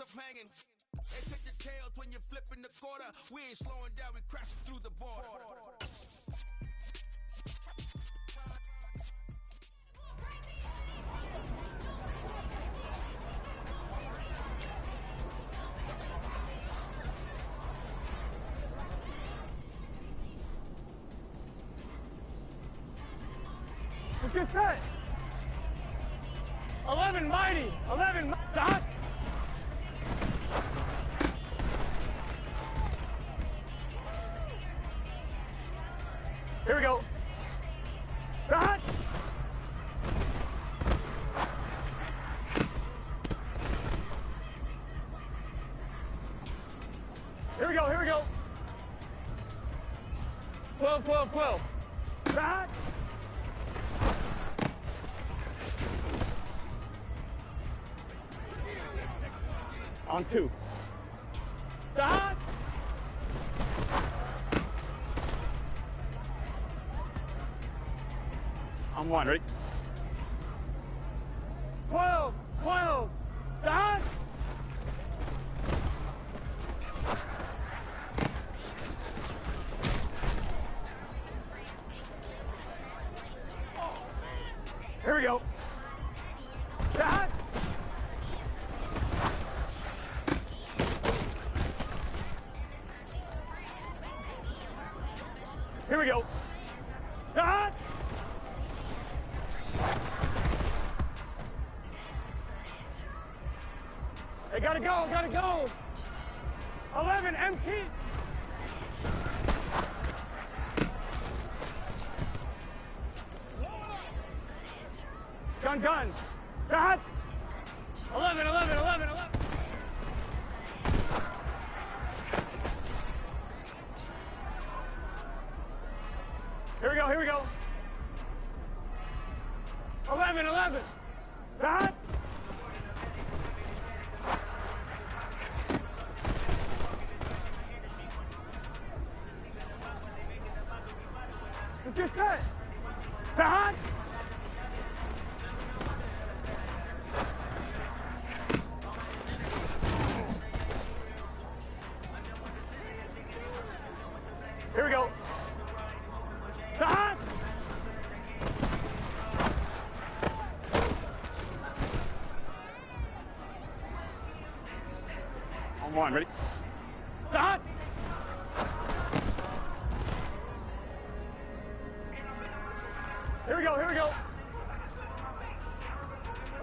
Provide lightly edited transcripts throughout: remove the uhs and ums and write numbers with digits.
tough hanging. They pick the tails when you're flipping the quarter. We ain't slowing down, we crashing through the border. It's good set. 11 mighty. 11 dot. Here we go. Dot. Here we go. Here we go. 12, 12, 12. Dot. On 2. Dot. On 1, ready? 12, 12, dot. Here we go. Dot. Here we go. Dot. They gotta go, gotta go. 11 empty. Gun, gun. Dot. 11, 11, 11, 11. Here we go, here we go. 11, 11. Dot. Let's get set. Dot. Here we go. Dot. On 1, ready? Dot. Here we go, here we go.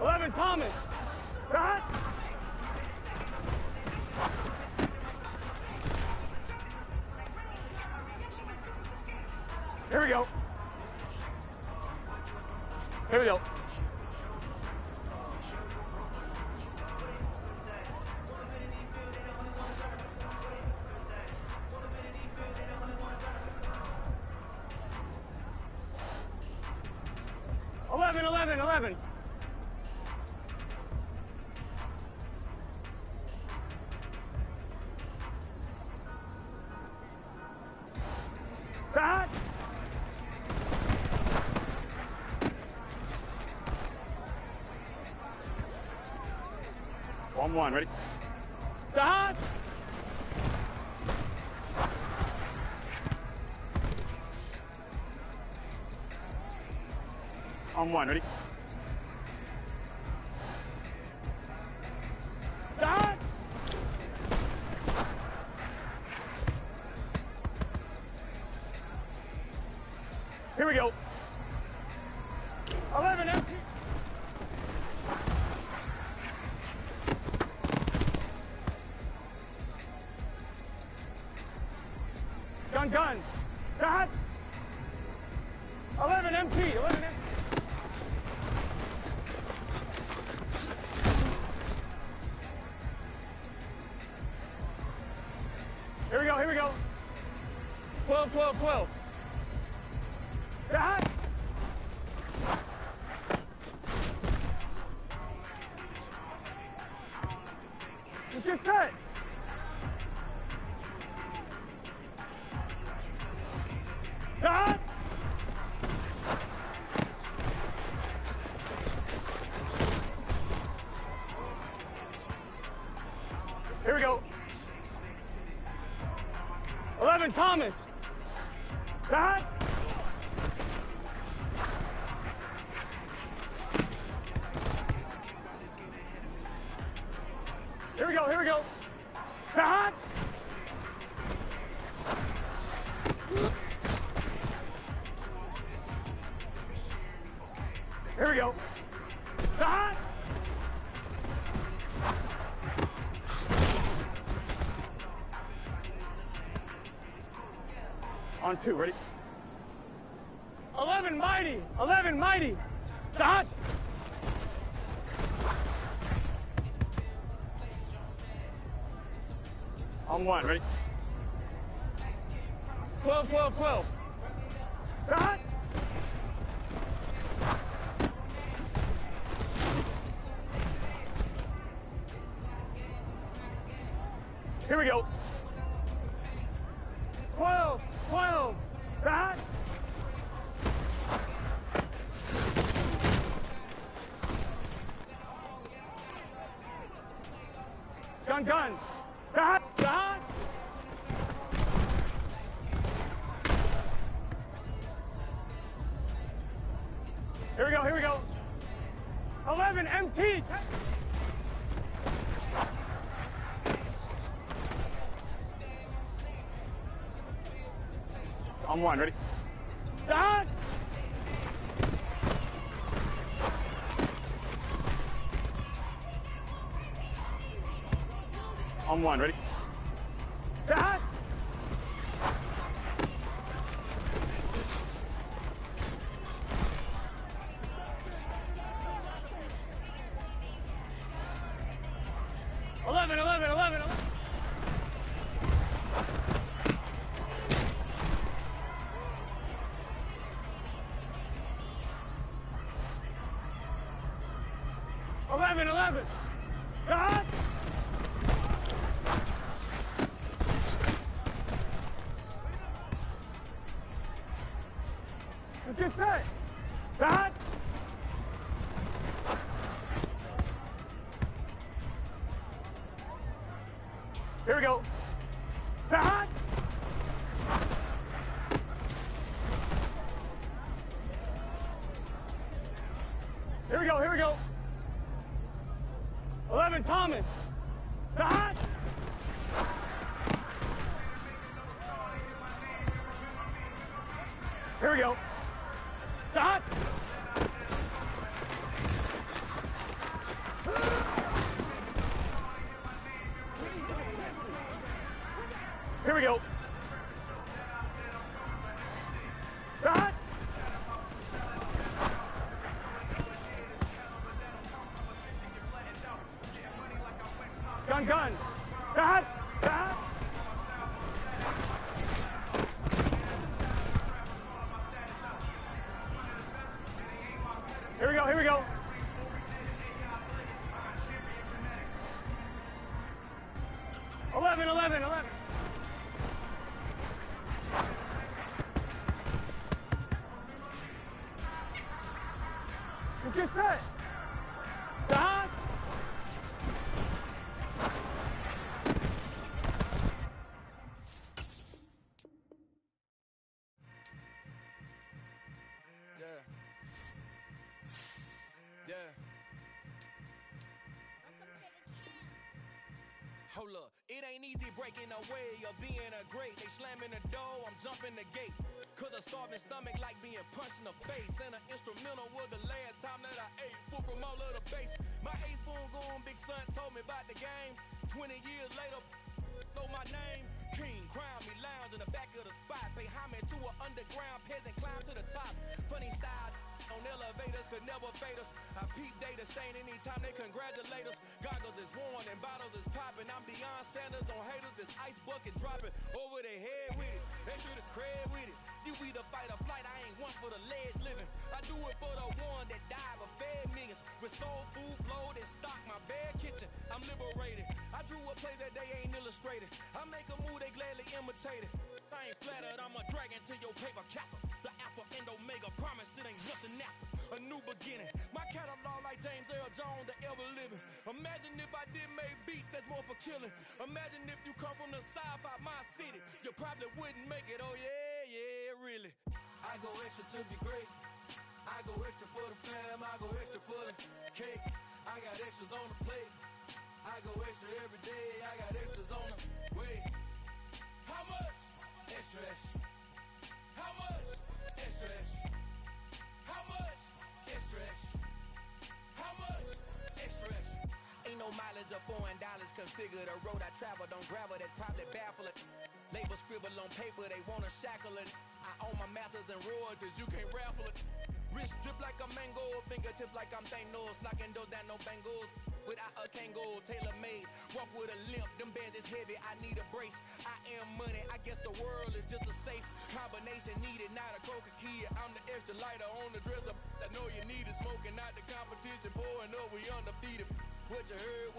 11, Thomas. Dot. Here we go. Here we go. Eleven, 11, 11. Dot. On 1, ready? Dot. On 1, ready? Dot. Here we go. 11 empty. Gun, gun. Dot. 11 MT, 11 MT. Here we go, here we go. 12, 12, 12. Dot. It's just set. Dot. Here we go. 11, Thomas. That. Here we go, here we go. That. Here we go. That. On 2, ready? 11, mighty. 11, mighty. Dot. On 1, ready? 12, 12, 12. Dot. Here we go. 12, 12. Dot. Gun, gun. Dot, dot. Here we go, here we go. 11, MT. On 1, ready? Dot. On 1, ready? Dot. Eleven. 11. Dot. Let's get set. Dot. Here we go. Dot. Here we go, here we go. 11, Thomas. Dot. Here we go. Dot. Here we go. Dot. Gun, gun. Dot. Dot. Here we go, here we go. Eleven. Let's get set. Dot. Yeah. Hold up, it ain't easy breaking away or being a great. They slamming the door, I'm jumping the gate. Cause a starving stomach like being punched in the face. And an instrumental was the last time that I ate food from all of the base. My ace boom goon, big son told me about the game. 20 years later, know my name. King, crown me, lounge in the back of the spot. Pay homage to an underground peasant, climb to the top. Funny style on elevators could never fade us. I peep data stain anytime they congratulate us. Goggles is worn and bottles is popping. I'm Deion Sanders on haters, this ice bucket dropping over their head with it. They should have cred with it. You either fight or flight, I ain't one for the ledge living. I do it for the one that died but fed millions. With soul food flowed and stocked my bare kitchen. I'm liberated. I drew a play that they ain't illustrated. I make a move, they gladly imitate it. I ain't flattered, I'm a dragon to your paper castle. The alpha and omega, promise it ain't nothing after. A new beginning. My catalog like James Earl Jones, the ever living. Imagine if I did make beats that's more for killing. Imagine if you come from the south out my city, you probably wouldn't make it. Oh yeah, really. I go extra to be great. I go extra for the fam, I go extra for the cake. I got extras on the plate. I go extra every day, I got extras on the way. How much? Extra, extra. How much? Extra, extra. How much? Extra, extra. How much? Extra, extra. Ain't no mileage of $4 configure the road I travel. Don't gravel, that probably baffle it. Label scribble on paper, they wanna shackle it. I own my masters and royalties, you can't raffle it. Wrist drip like a mango, fingertips like I'm Thanos. Knocking those down, no bangles. Without a Kango, tailor-made. Walk with a limp, them bands is heavy, I need a brace. I am money, I guess the world is just a safe combination needed, not a coca key. I'm the extra lighter on the dresser. I know you need it, smoking out the competition, pouring up, we undefeated. What you heard,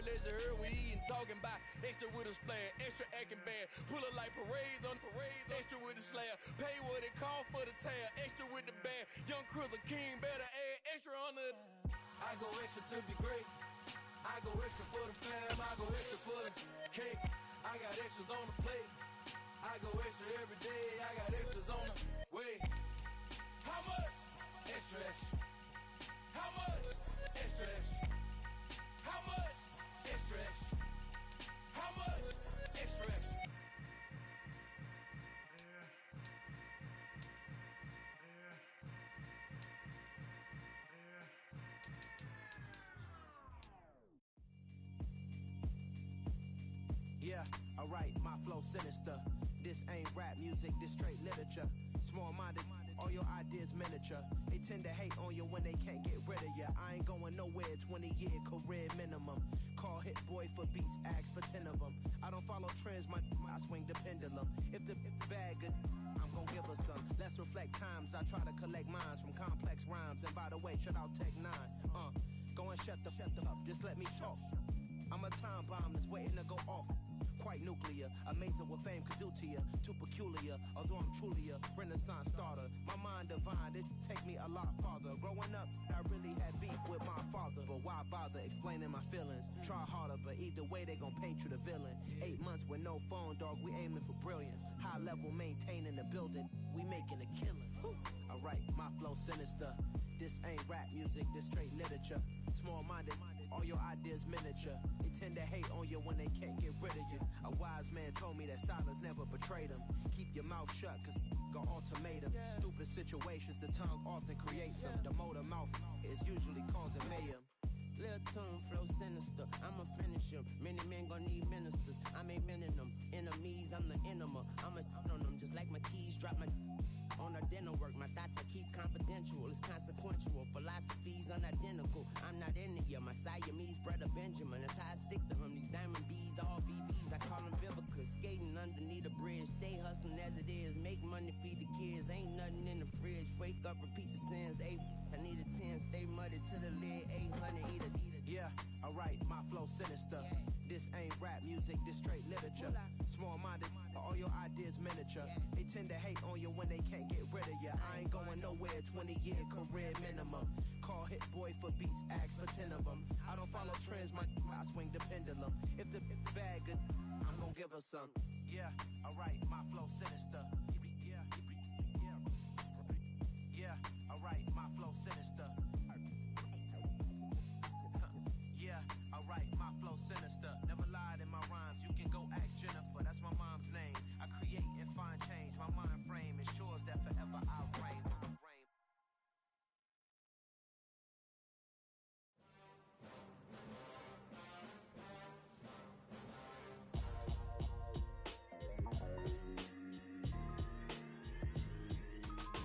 let's heard, we eatin', talking about extra with a splash, extra acting bad, pull it like parades on parades, extra with the slab, pay what it cost for the tab, extra with the band, Youngkilla King better add extra on the. I go extra to be great, I go extra for the fam, I go extra for the cake, I got extras on the plate, I go extra every day, I got extras on the way. How much? Extra, extra. How much? Extra, extra. How much? Extra, extra. How much? Extra, extra. Yeah, alright, my flow sinister. This ain't rap music, this straight literature. Small-minded, all your ideas miniature. They tend to hate on you when they can't get rid of you. I ain't going nowhere, 20-year career minimum. Call Hit Boy for beats, ask for 10 of them. I don't follow trends, I swing the pendulum. If the bag good, I'm gon' give her some. Let's reflect times, I try to collect minds from complex rhymes. And by the way, shout out Tech 9. Go and shut the up, just let me talk. I'm a time bomb that's waiting to go off. Quite nuclear, amazing what fame could do to you. Too peculiar, although I'm truly a renaissance starter. My mind divine, it take me a lot farther. Growing up, I really had beef with my father. But why bother explaining my feelings? Try harder, but either way they gon' paint you the villain. 8 months with no phone, dog, we aiming for brilliance. High level maintaining the building, we making a killing. Alright, my flow sinister. This ain't rap music, this straight literature. Small-minded, all your ideas miniature. They tend to hate on you when they can't get rid of you. A wise man told me that silence never betrayed him. Keep your mouth shut, cause got ultimatums. Stupid situations, the tongue often creates them. The motor mouth is usually causing mayhem. Lil' tune, flow sinister, I'ma finish him. Many men gon' need ministers, I'm aiming them. Enemies, I'm the enema, I'ma on them. Just like my keys, drop my on a dental work. My thoughts I keep confidential, it's consequential. Philosophies unidentical, I'm not into you. My Siamese brother Benjamin, that's how I stick to him. These diamond bees, all BBs, I call them Vivica. Skating underneath a bridge, stay hustling as it is. Make money, feed the kids, ain't nothing in the fridge. Wake up, repeat the sins, I need a 10, stay muddy to the lid, 800, eat a. Yeah, alright, my flow sinister. This ain't rap music, this straight literature. Small-minded, all your ideas miniature. They tend to hate on you when they can't get rid of you. I ain't going nowhere, 20-year career minimum. Call Hit Boy for beats, ask for 10 of them. I don't follow trends, I swing the pendulum. If the bag good, I'm gon' give her some. Yeah, alright, my flow sinister. Yeah, alright, my flow sinister. Yeah, alright, my flow sinister. Never lied in my rhymes, you can go ask Jennifer. That's my mom's name. I create and find change. My mind frame ensures that forever I'll reign.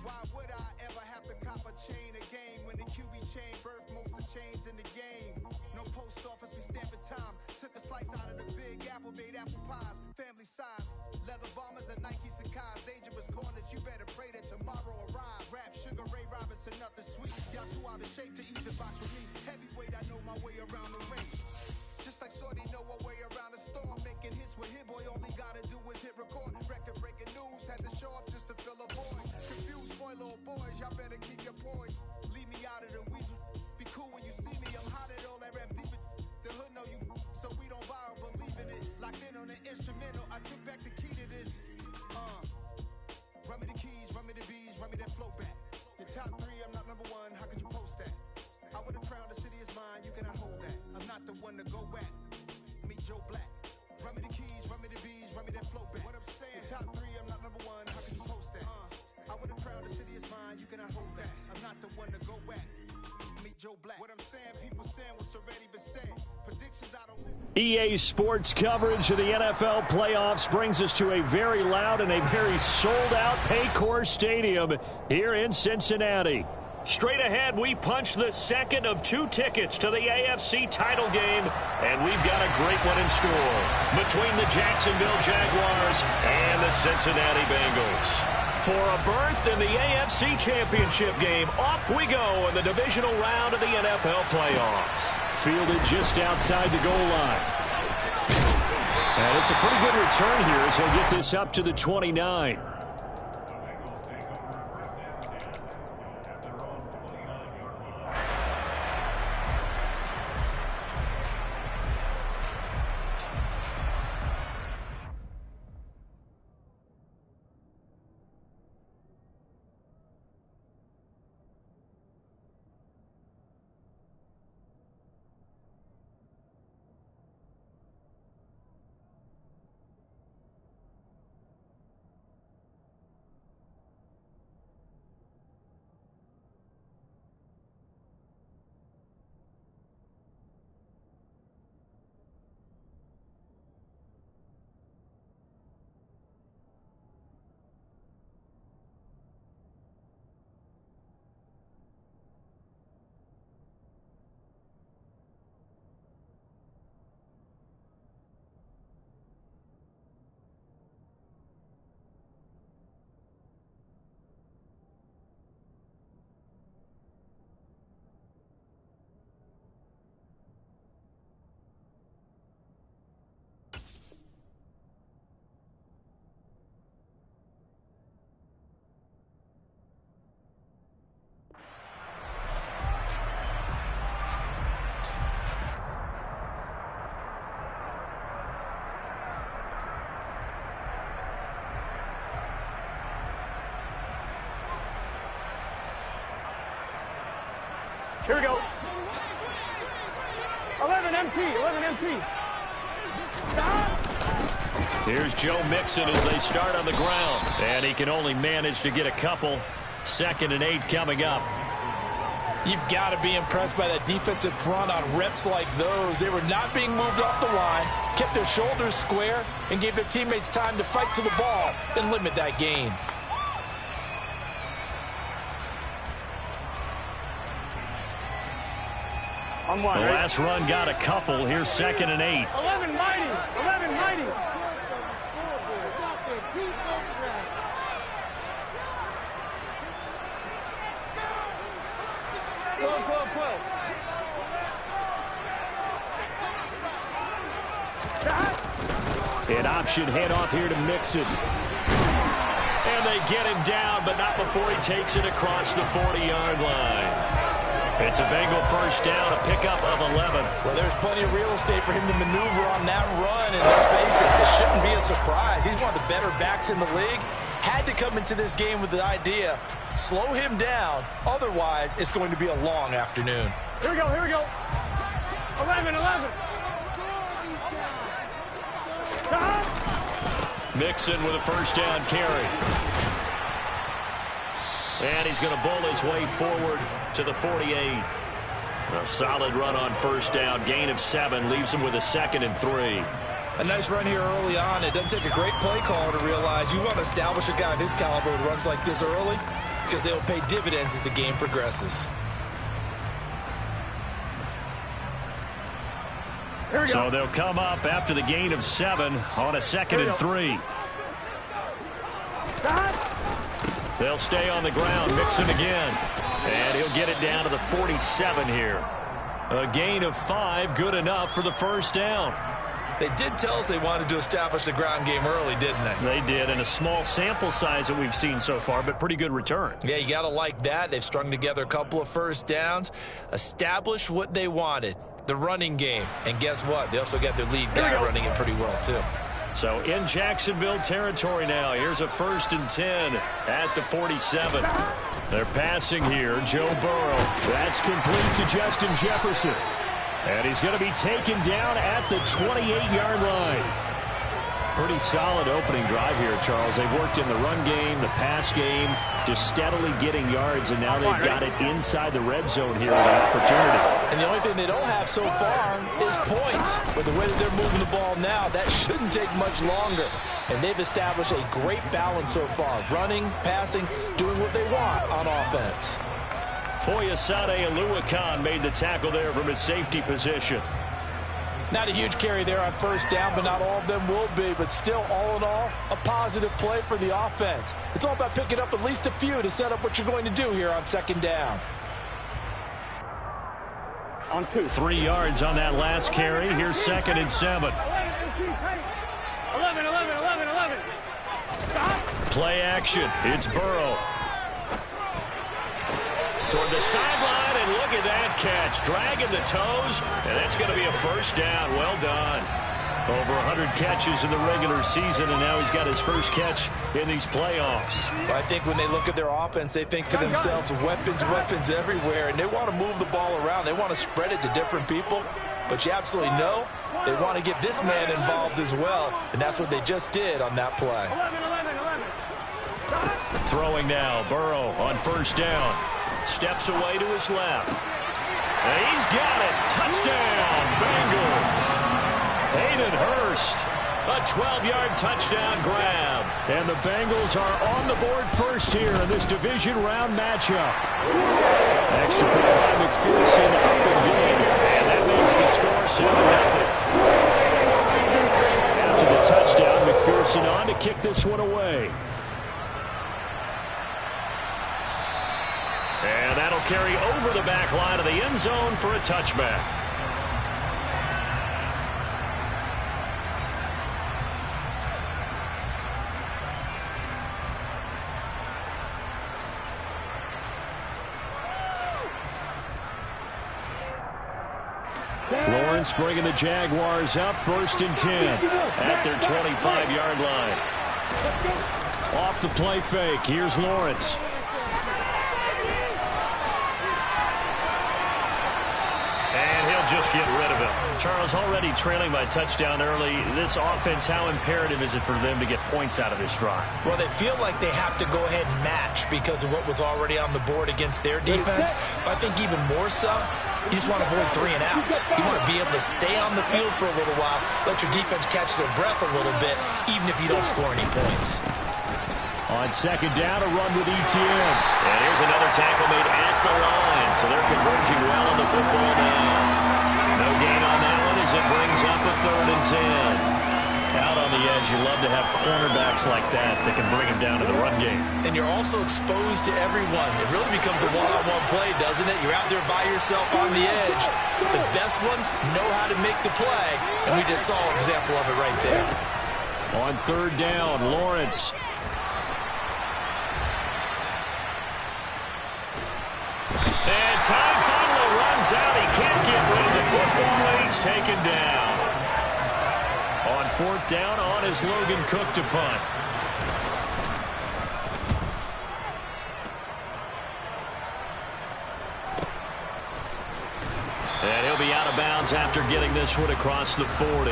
Why would I ever have to cop a chain again when the QB chain birthed most of chains in the game? No post office, we stamping time. Took a slice out of the big apple, made apple pies, family size. Leather bombers and Nike Sakai's. Dangerous corners, you better pray that tomorrow arrives. Rap, Sugar Ray Robinson, nothing sweet. Y'all too out of shape to even box with me. Heavyweight, I know my way around the ring. Just like Shorty know her way around the storm. Making hits with Hit Boy, all he gotta do is hit record. Record breaking news, had to show up just to fill a void. Confused boy, little boys, y'all better keep your poise. Leave me out of the weasel. Be cool when you see me, I'm hot at all that rap deep. The hood know you, so we don't the one to go at. Meet Joe Black. Run me the keys, run me the bees, run me that flow back. What I'm saying, top 3, I'm not number 1. How can you post that? I would have crowned the city is mine, you cannot hold that. I'm not the one to go at. Meet Joe Black. What I'm saying, people saying what's already been said. Predictions I don't listen. EA Sports coverage of the NFL playoffs brings us to a very loud and a very sold-out Paycor Stadium here in Cincinnati. Straight ahead, we punch the second of 2 tickets to the AFC title game, and we've got a great one in store between the Jacksonville Jaguars and the Cincinnati Bengals. For a berth in the AFC Championship game, off we go in the divisional round of the NFL playoffs. Fielded just outside the goal line. And it's a pretty good return here as he'll get this up to the 29. Here we go. 11 MT, 11 MT. Stop. Here's Joe Mixon as they start on the ground. And he can only manage to get a couple. 2nd and 8 coming up. You've got to be impressed by that defensive front on reps like those. They were not being moved off the line, kept their shoulders square, and gave their teammates time to fight to the ball and limit that gain. On one, the right? last run got a couple. Here's 2nd and 8. 11 mighty, 11 mighty. An option handoff here to Mixon. And they get him down, but not before he takes it across the 40-yard line. It's a Bengal first down, a pickup of 11. Well, there's plenty of real estate for him to maneuver on that run, and let's face it, this shouldn't be a surprise. He's one of the better backs in the league. Had to come into this game with the idea, slow him down, otherwise it's going to be a long afternoon. Here we go, here we go. 11, 11. Mixon with a first down carry. And he's going to bull his way forward to the 48. A solid run on first down. Gain of 7 leaves him with a 2nd and 3. A nice run here early on. It doesn't take a great play caller to realize you want to establish a guy of his caliber with runs like this early because they'll pay dividends as the game progresses. So they'll come up after the gain of 7 on a 2nd and 3. They'll stay on the ground. Mixon again. And he'll get it down to the 47 here. A gain of 5, good enough for the first down. They did tell us they wanted to establish the ground game early, didn't they? They did, and a small sample size that we've seen so far, but pretty good return. Yeah, you got to like that. They've strung together a couple of first downs, established what they wanted, the running game. And guess what? They also got their lead guy running it pretty well, too. So in Jacksonville territory now. Here's a 1st and 10 at the 47. They're passing here. Joe Burrow. That's complete to Justin Jefferson. And he's going to be taken down at the 28-yard line. Pretty solid opening drive here, Charles. They've worked in the run game, the pass game, just steadily getting yards, and now they've got it inside the red zone here with an opportunity. And the only thing they don't have so far is points. But the way that they're moving the ball now, that shouldn't take much longer. And they've established a great balance so far. Running, passing, doing what they want on offense. Foyesade Oluwakan made the tackle there from his safety position. Not a huge carry there on first down, but not all of them will be. But still, all in all, a positive play for the offense. It's all about picking up at least a few to set up what you're going to do here on second down. On 2. 3 yards on that last carry. Here's 2nd and 7. 11. Stop. Play action. It's Burrow. Toward the sideline, and look at that catch. Dragging the toes, and that's going to be a first down. Well done. Over 100 catches in the regular season, and now he's got his first catch in these playoffs. I think when they look at their offense, they think to themselves, weapons everywhere, and they want to move the ball around. They want to spread it to different people, but you absolutely know they want to get this man involved as well, and that's what they just did on that play. 11. Throwing now, Burrow on first down. Steps away to his left. And he's got it. Touchdown, Bengals. Hayden Hurst, a 12-yard touchdown grab. And the Bengals are on the board first here in this division round matchup. Extra point by McPherson up and in. And that makes the score 7-0. After the touchdown, McPherson on to kick this one away. And that'll carry over the back line of the end zone for a touchback. Lawrence bringing the Jaguars up 1st and 10 at their 25-yard line. Off the play fake. Here's Lawrence. Just get rid of it. Charles, already trailing by touchdown early. This offense, how imperative is it for them to get points out of this drive? Well, they feel like they have to go ahead and match because of what was already on the board against their defense. But I think even more so, you just want to avoid 3 and outs. You want to be able to stay on the field for a little while, let your defense catch their breath a little bit, even if you don't score any points. On second down, a run with Etienne. And here's another tackle made at the line. So they're converging well on the football now. No gain on that one as it brings up a 3rd and 10. Out on the edge, you love to have cornerbacks like that that can bring him down to the run game. And you're also exposed to everyone. It really becomes a one-on-one play, doesn't it? You're out there by yourself on the edge. The best ones know how to make the play, and we just saw an example of it right there. On 3rd down, Lawrence. And time finally runs out. He can't get rid of the football, and he's taken down. On 4th down, on is Logan Cook to punt. And he'll be out of bounds after getting this one across the 40.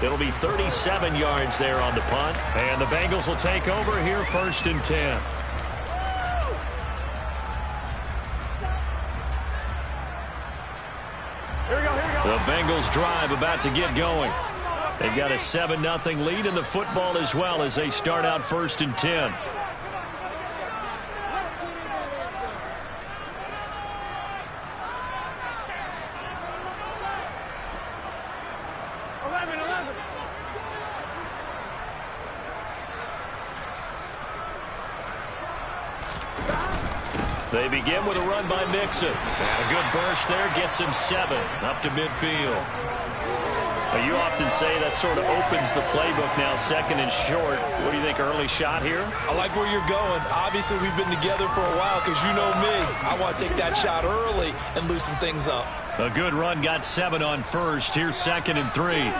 It'll be 37 yards there on the punt. And the Bengals will take over here 1st and 10. The Bengals drive about to get going. They've got a 7-0 lead in the football as well as they start out 1st and 10. They begin with a run by Mixon. And a good burst there gets him 7 up to midfield. Now, you often say that sort of opens the playbook now, 2nd and short. What do you think, early shot here? I like where you're going. Obviously, we've been together for a while because you know me. I want to take that shot early and loosen things up. A good run got 7 on first. Here's 2nd and 3.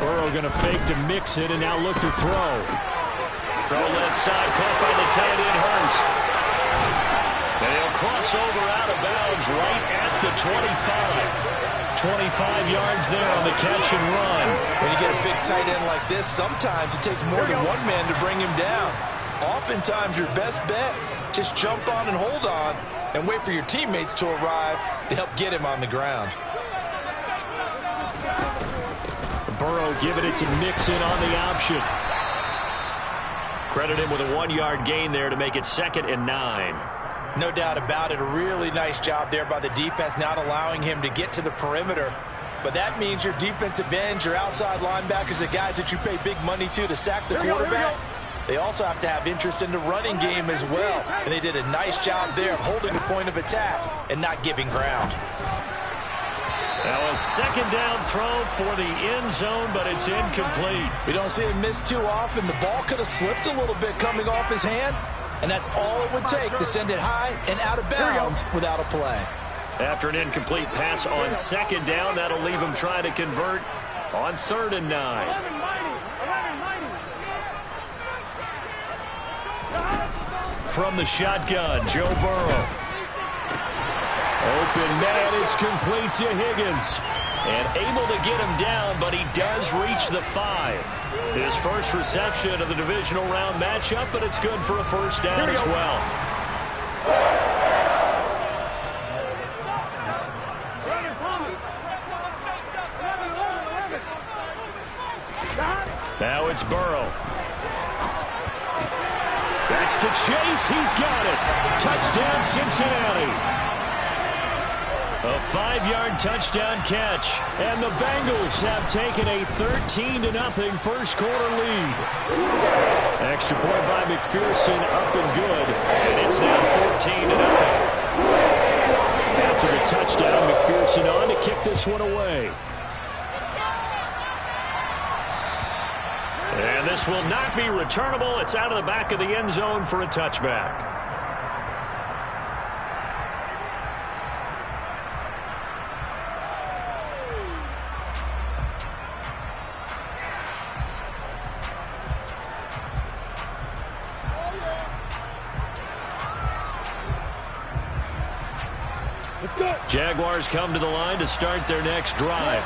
Burrow going to fake to mix it and now look to throw. Throw left side, caught by the tight end Hurst. crossover out of bounds right at the 25. 25 yards there on the catch and run. When you get a big tight end like this, sometimes it takes more than one man to bring him down. Oftentimes, your best bet, just jump on and hold on and wait for your teammates to arrive to help get him on the ground. Burrow giving it to Mixon on the option. Credit him with a 1-yard gain there to make it 2nd and 9. No doubt about it. A really nice job there by the defense, not allowing him to get to the perimeter. But that means your defensive ends, your outside linebackers, the guys that you pay big money to sack the quarterback, they also have to have interest in the running game as well. And they did a nice job there of holding the point of attack and not giving ground. Now a 2nd down throw for the end zone, but it's incomplete. We don't see him miss too often. The ball could have slipped a little bit coming off his hand, and that's all it would take to send it high and out of bounds without a play. After an incomplete pass on 2nd down, that'll leave him trying to convert on 3rd and 9. From the shotgun, Joe Burrow. Open man, it's complete to Higgins. And able to get him down, but he does reach the 5. His first reception of the divisional round matchup, but it's good for a 1st down as well. Now it's Burrow. That's to Chase. He's got it. Touchdown, Cincinnati. A 5-yard touchdown catch, and the Bengals have taken a 13-0 first quarter lead. Extra point by McPherson, up and good, and it's now 14-0. After the touchdown, McPherson on to kick this one away. And this will not be returnable. It's out of the back of the end zone for a touchback. Jaguars come to the line to start their next drive.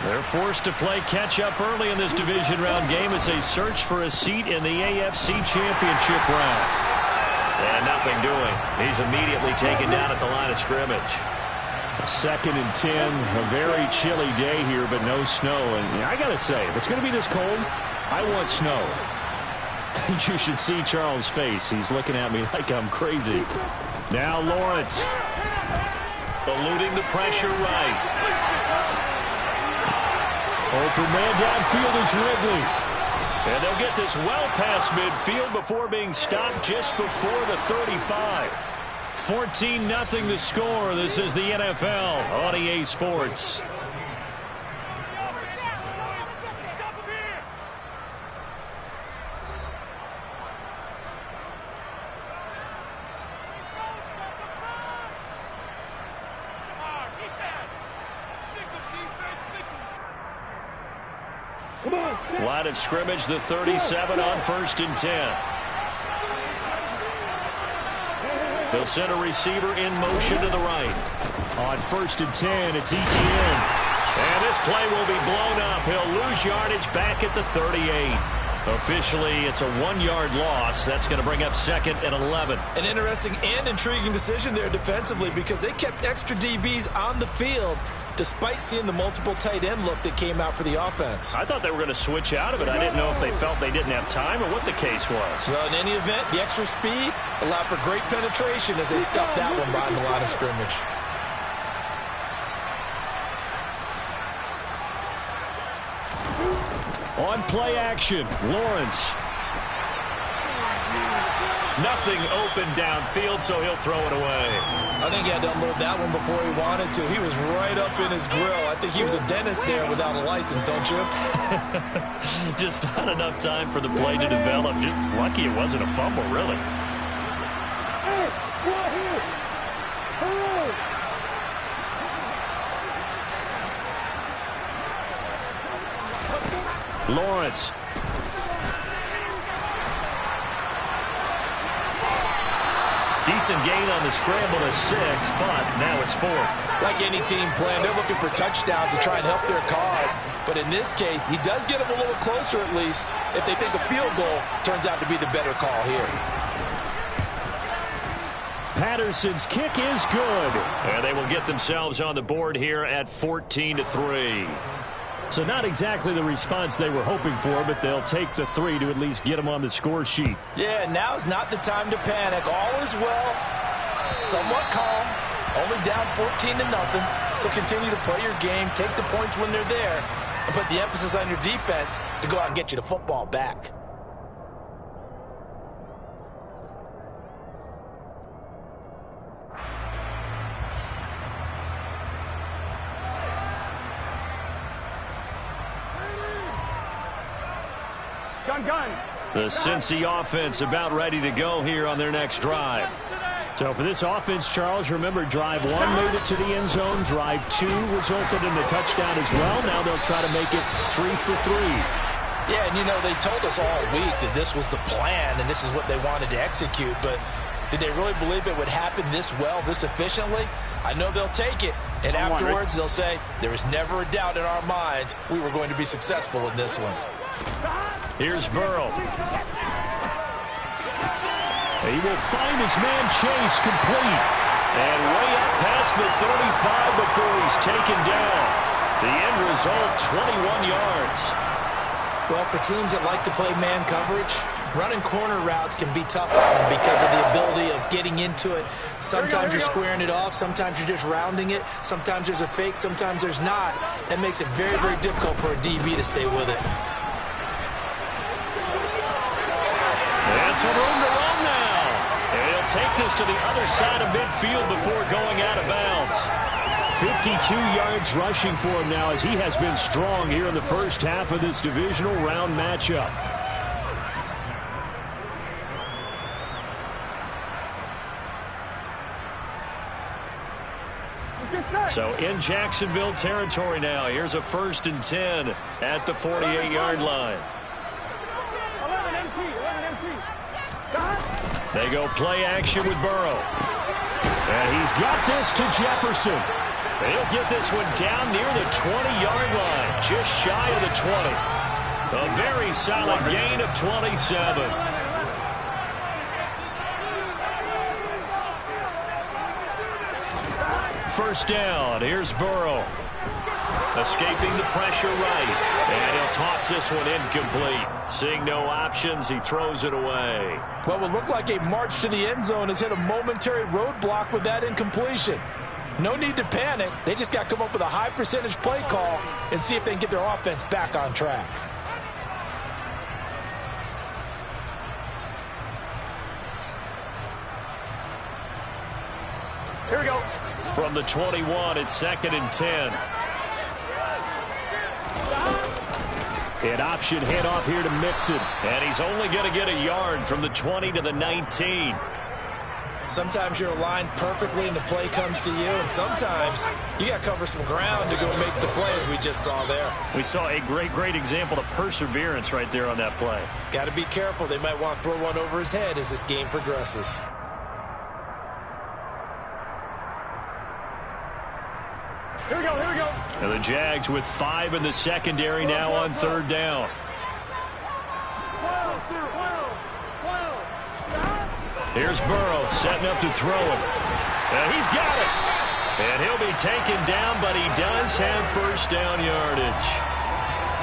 They're forced to play catch-up early in this division round game as they search for a seat in the AFC Championship round. And nothing doing. He's immediately taken down at the line of scrimmage. 2nd and 10, a very chilly day here, but no snow. And I got to say, if it's going to be this cold, I want snow. You should see Charles' face. He's looking at me like I'm crazy. Now Lawrence. Eluding the pressure right. Open man downfield is Ridley. And they'll get this well past midfield before being stopped just before the 35. 14-0 the score. This is the NFL on EA Sports. Line of scrimmage, the 37 on 1st and 10. They'll send a receiver in motion to the right. On 1st and 10, it's Etienne. And this play will be blown up. He'll lose yardage back at the 38. Officially, it's a 1-yard loss. That's going to bring up 2nd and 11. An interesting and intriguing decision there defensively because they kept extra DBs on the field despite seeing the multiple tight end look that came out for the offense. I thought they were going to switch out of it. I didn't know if they felt they didn't have time or what the case was. Well, in any event, the extra speed allowed for great penetration as they stuffed that one behind the line of scrimmage. On play action, Lawrence. Nothing open downfield, so he'll throw it away. I think he had to unload that one before he wanted to. He was right up in his grill. I think he was a dentist there without a license, don't you? Just not enough time for the play to develop. Just lucky it wasn't a fumble, really. Lawrence. Decent gain on the scramble to 6, but now it's 4th. Like any team plan, they're looking for touchdowns to try and help their cause. But in this case, he does get them a little closer at least if they think a field goal turns out to be the better call here. Patterson's kick is good. And they will get themselves on the board here at 14-3. So not exactly the response they were hoping for, but they'll take the 3 to at least get them on the score sheet. Yeah, now is not the time to panic. All is well, somewhat calm, only down 14-0. So continue to play your game, take the points when they're there, and put the emphasis on your defense to go out and get you the football back. Gun. The Cincy offense about ready to go here on their next drive. So for this offense, Charles, remember drive 1 made it to the end zone. Drive 2 resulted in the touchdown as well. Now they'll try to make it 3 for 3. Yeah, and you know, they told us all week that this was the plan and this is what they wanted to execute, but did they really believe it would happen this well, this efficiently? I know they'll take it, and afterwards they'll say, there was never a doubt in our minds we were going to be successful in this one. Here's Burrow. He will find his man Chase complete. And way up past the 35 before he's taken down. The end result, 21 yards. Well, for teams that like to play man coverage, running corner routes can be tough on them because of the ability of getting into it. Sometimes you're squaring it off. Sometimes you're just rounding it. Sometimes there's a fake. Sometimes there's not. That makes it very, very difficult for a DB to stay with it. And some room to run now. And he'll take this to the other side of midfield before going out of bounds. 52 yards rushing for him now as he has been strong here in the first half of this divisional round matchup. So in Jacksonville territory now. Here's a 1st and 10 at the 48-yard line. They go play action with Burrow. And he's got this to Jefferson. He'll get this one down near the 20-yard line, just shy of the 20. A very solid gain of 27. First down, here's Burrow. Escaping the pressure right. And he'll toss this one incomplete. Seeing no options, he throws it away. What would look like a march to the end zone has hit a momentary roadblock with that incompletion. No need to panic. They just got to come up with a high percentage play call and see if they can get their offense back on track. Here we go. From the 21, it's 2nd and 10. An option handoff here to Mixon. And he's only going to get a yard from the 20 to the 19. Sometimes you're aligned perfectly and the play comes to you, and sometimes you got to cover some ground to go make the play, as we just saw there. We saw a great example of perseverance right there on that play. Got to be careful. They might want to throw one over his head as this game progresses. Here we go. And the Jags with 5 in the secondary now on 3rd down. Here's Burrow setting up to throw it. And he's got it. And he'll be taken down, but he does have first down yardage.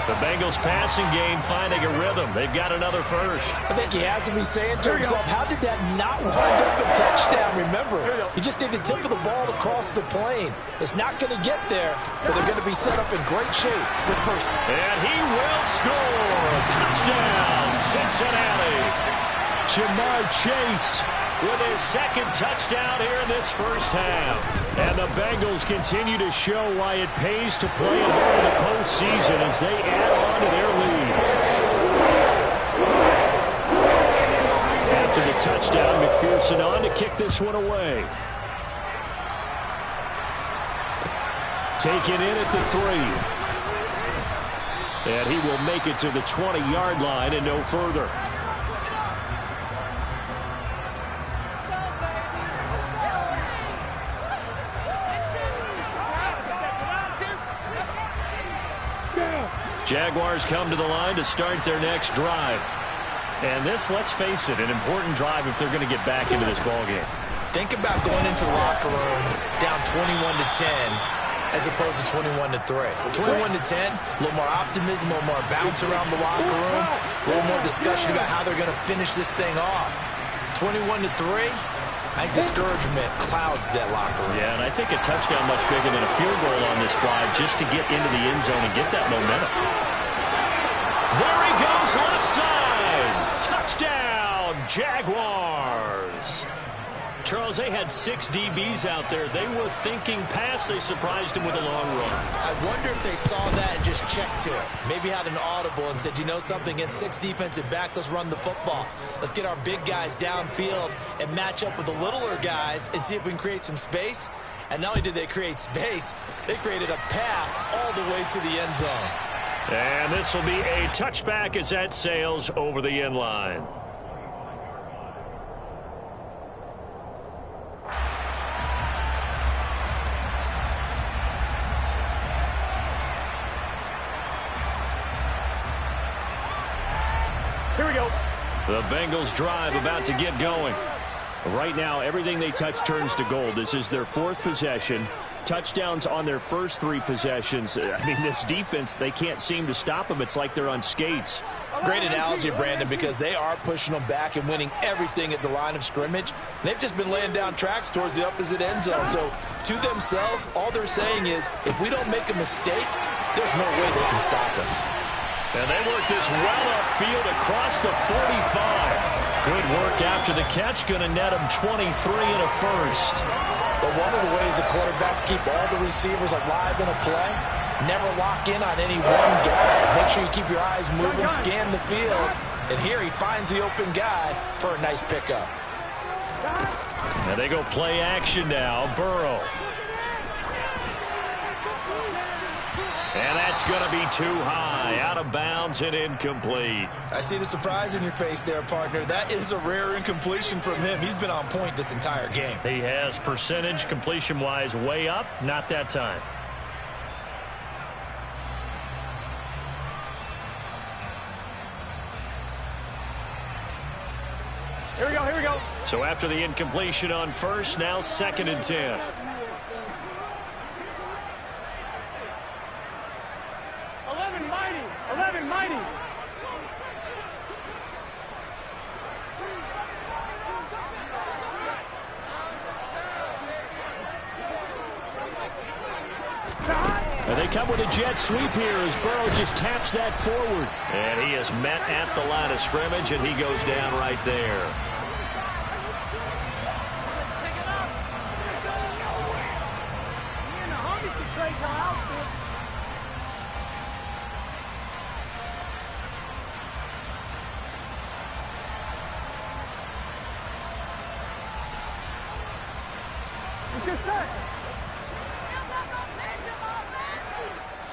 The Bengals passing game finding a rhythm. They've got another first. I think he has to be saying to himself, how did that not wind up a touchdown? Remember, you just need the tip of the ball across the plane. It's not going to get there, but they're going to be set up in great shape with first. And he will score. Touchdown, Cincinnati. Jamar Chase with his 2nd touchdown here in this first half. And the Bengals continue to show why it pays to play at home in the postseason as they add on to their lead. After the touchdown, McPherson on to kick this one away. Taken in at the 3. And he will make it to the 20-yard line and no further. Jaguars come to the line to start their next drive. And this, let's face it, an important drive if they're going to get back into this ballgame. Think about going into the locker room down 21-10 as opposed to 21-3. 21-10, a little more optimism, a little more bounce around the locker room, a little more discussion about how they're going to finish this thing off. 21-3, I think discouragement clouds that locker room. Yeah, and I think a touchdown much bigger than a field goal on this drive just to get into the end zone and get that momentum. There he goes, left side. Touchdown, Jaguars. Charles, they had 6 DBs out there. They were thinking pass. They surprised him with a long run. I wonder if they saw that and just checked to it. Maybe had an audible and said, you know something, against 6 defensive backs, let's run the football. Let's get our big guys downfield and match up with the littler guys and see if we can create some space. And not only did they create space, they created a path all the way to the end zone. And this will be a touchback as that sails over the end line. Here we go. The Bengals drive about to get going. Right now, everything they touch turns to gold. This is their 4th possession. Touchdowns on their first 3 possessions. I mean, this defense, they can't seem to stop them. It's like they're on skates. Great analogy, Brandon, because they are pushing them back and winning everything at the line of scrimmage. They've just been laying down tracks towards the opposite end zone. So, to themselves, all they're saying is, if we don't make a mistake, there's no way they can stop us. And they work this well upfield across the 45. Good work after the catch. Going to net them 23 and a first. But one of the ways the quarterbacks keep all the receivers alive in a play, never lock in on any one guy. Make sure you keep your eyes moving, scan the field. And here he finds the open guy for a nice pickup. And they go play action now. Burrow. And that's going to be too high, out of bounds and incomplete. I see the surprise in your face there, partner. That is a rare incompletion from him. He's been on point this entire game. He has percentage completion-wise way up, not that time. Here we go, here we go. So after the incompletion on first, now 2nd and 10. And they come with a jet sweep here as Burrow just taps that forward. And he is met at the line of scrimmage, and he goes down right there.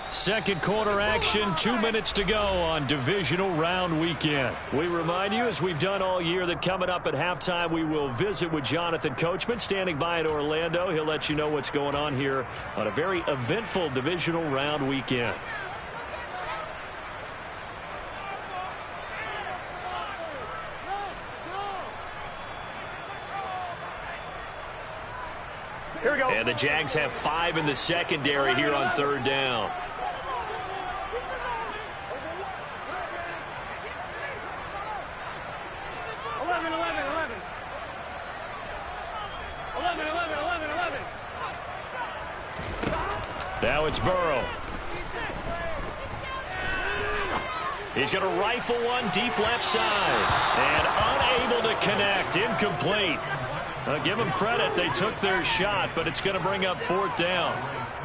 Second quarter action, 2 minutes to go on divisional round weekend. We remind you, as we've done all year, that coming up at halftime, we will visit with Jonathan Coachman, standing by in Orlando. He'll let you know what's going on here on a very eventful divisional round weekend. Here we go. And the Jags have 5 in the secondary here on 3rd down. Now it's Burrow. He's going to rifle one deep left side. And unable to connect. Incomplete. Give them credit. They took their shot, but it's going to bring up 4th down.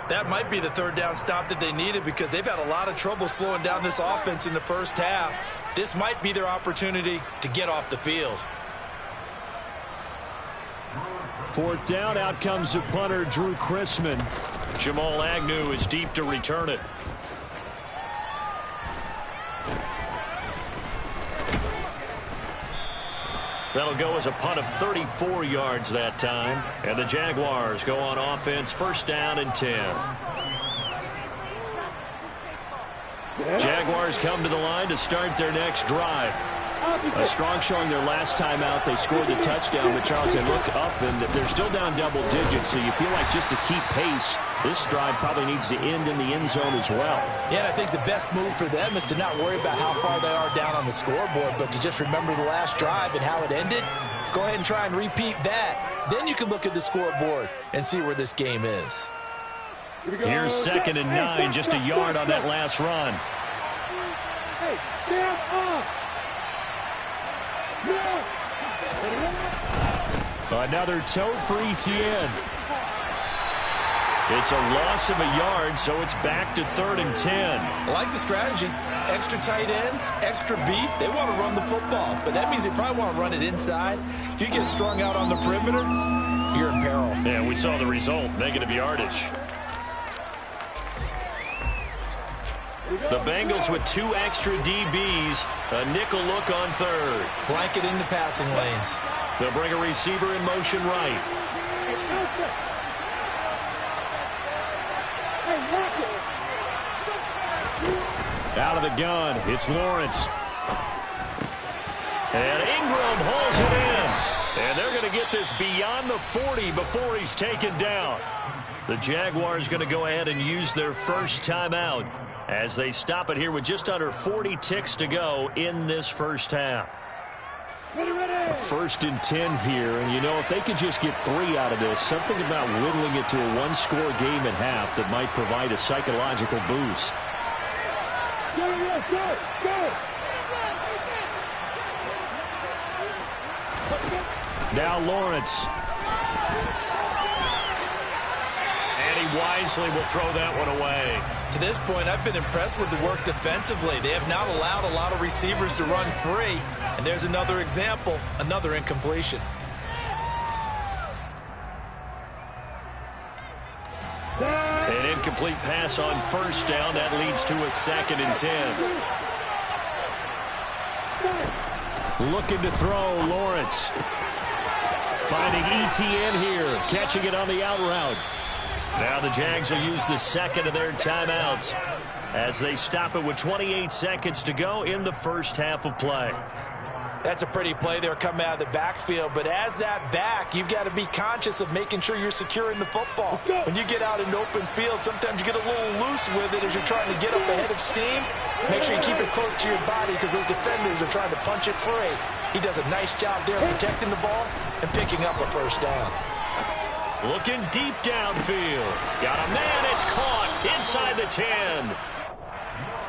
That might be the 3rd down stop that they needed because they've had a lot of trouble slowing down this offense in the first half. This might be their opportunity to get off the field. 4th down, out comes the punter, Drew Chrisman. Jamal Agnew is deep to return it. That'll go as a punt of 34 yards that time. And the Jaguars go on offense, 1st down and 10. Jaguars come to the line to start their next drive. A strong showing their last time out. They scored the touchdown, but Charles, they looked up, and they're still down double digits, so you feel like just to keep pace, this drive probably needs to end in the end zone as well. Yeah, and I think the best move for them is to not worry about how far they are down on the scoreboard, but to just remember the last drive and how it ended. Go ahead and try and repeat that. Then you can look at the scoreboard and see where this game is. Here's 2nd and 9, just a yard on that last run. Hey, stand up! Another toe for Etienne. It's a loss of a yard, so it's back to 3rd and 10. I like the strategy. Extra tight ends, extra beef. They want to run the football, but that means they probably want to run it inside. If you get strung out on the perimeter, you're in peril. Yeah, we saw the result, negative yardage. The Bengals with 2 extra DBs, a nickel look on 3rd. Blanket in the passing lanes. They'll bring a receiver in motion right. Out of the gun, it's Lawrence. And Ingram hauls it in. And they're going to get this beyond the 40 before he's taken down. The Jaguars going to go ahead and use their first timeout as they stop it here with just under 40 ticks to go in this first half. A 1st and 10 here, and you know, if they could just get 3 out of this, something about whittling it to a 1-score game at half that might provide a psychological boost. Now Lawrence. And he wisely will throw that one away. To this point, I've been impressed with the work defensively. They have not allowed a lot of receivers to run free. And there's another example, another incompletion. An incomplete pass on 1st down. That leads to a 2nd and 10. Looking to throw, Lawrence. Finding Etienne here, catching it on the out route. Now the Jags will use the 2nd of their timeouts as they stop it with 28 seconds to go in the first half of play. That's a pretty play there coming out of the backfield, but as that back, you've got to be conscious of making sure you're securing the football. When you get out in open field, sometimes you get a little loose with it as you're trying to get up ahead of steam. Make sure you keep it close to your body because those defenders are trying to punch it free. He does a nice job there protecting the ball and picking up a 1st down. Looking deep downfield. Got a man, it's caught inside the 10.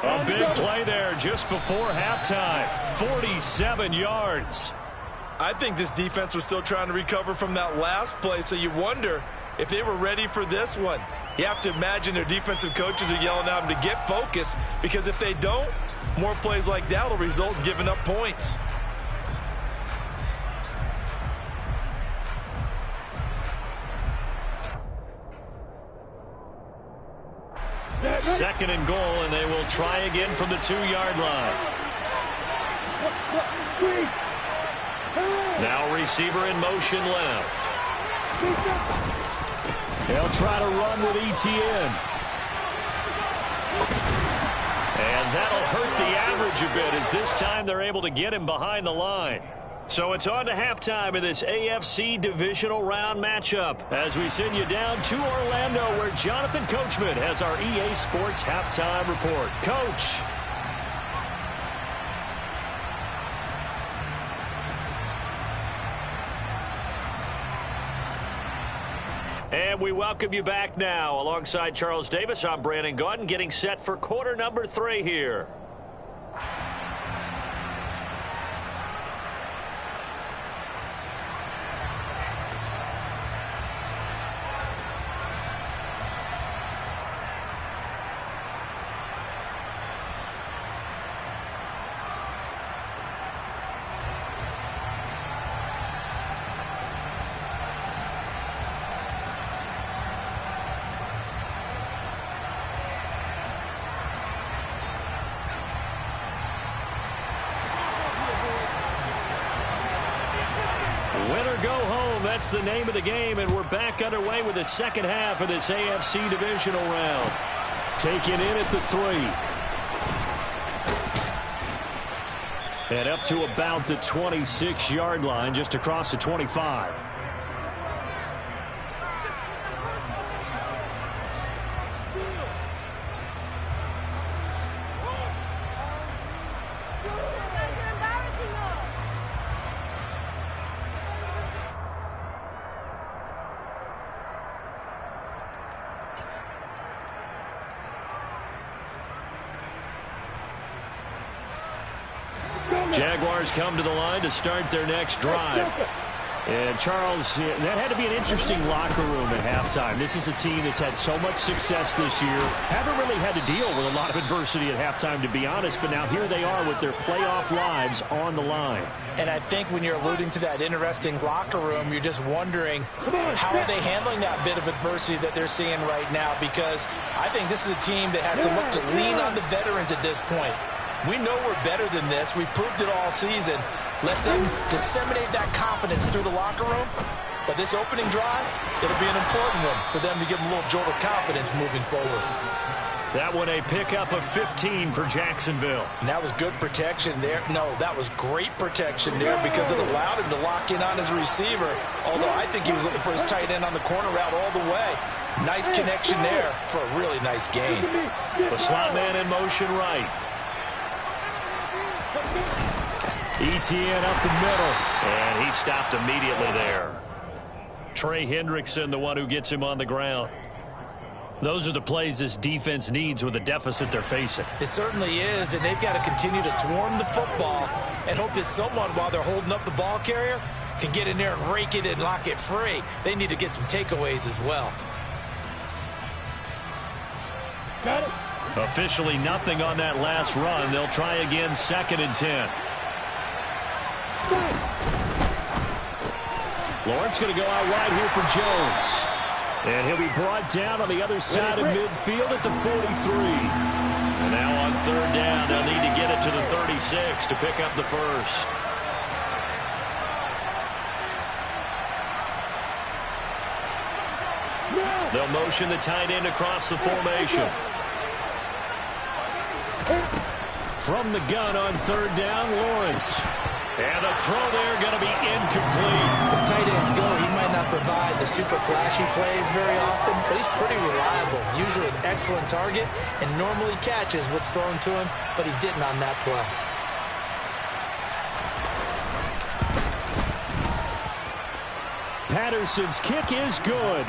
A big play there just before halftime. 47 yards. I think this defense was still trying to recover from that last play, so you wonder if they were ready for this one. You have to imagine their defensive coaches are yelling at them to get focused, because if they don't, more plays like that will result in giving up points. Second and goal, and they will try again from the 2-yard line. Now receiver in motion left. They'll try to run with Etienne. And that'll hurt the average a bit as this time they're able to get him behind the line. So it's on to halftime in this AFC divisional round matchup as we send you down to Orlando where Jonathan Coachman has our EA Sports halftime report. Coach. And we welcome you back now. Alongside Charles Davis, I'm Brandon Gaudin getting set for quarter number 3 here. That's the name of the game, and we're back underway with the second half of this AFC divisional round. Taken in at the 3. And up to about the 26-yard line, just across the 25. Jaguars come to the line to start their next drive. And Charles, that had to be an interesting locker room at halftime. This is a team that's had so much success this year. Haven't really had to deal with a lot of adversity at halftime, to be honest. But now here they are with their playoff lives on the line. And I think when you're alluding to that interesting locker room, you're just wondering how are they handling that bit of adversity that they're seeing right now? Because I think this is a team that has to look to lean on the veterans at this point. We know we're better than this. We've proved it all season. Let them disseminate that confidence through the locker room. But this opening drive, it'll be an important one for them to give them a little jolt of confidence moving forward. That one a pickup of 15 for Jacksonville. And that was good protection there. No, that was great protection there because it allowed him to lock in on his receiver. Although I think he was looking for his tight end on the corner route all the way. Nice connection there for a really nice gain. The slot man in motion right. Etienne up the middle, and he stopped immediately there. Trey Hendrickson, the one who gets him on the ground. Those are the plays this defense needs with the deficit they're facing. It certainly is, and they've got to continue to swarm the football and hope that someone, while they're holding up the ball carrier, can get in there and rake it and lock it free. They need to get some takeaways as well. Got it. Officially nothing on that last run. They'll try again, 2nd and 10. Lawrence going to go out wide here for Jones. And he'll be brought down on the other side of midfield at the 43. And now on 3rd down, they'll need to get it to the 36 to pick up the first. They'll motion the tight end across the formation. From the gun on 3rd down, Lawrence. And the throw there going to be incomplete. As tight ends go, he might not provide the super flashy plays very often, but he's pretty reliable. Usually an excellent target and normally catches what's thrown to him, but he didn't on that play. Patterson's kick is good.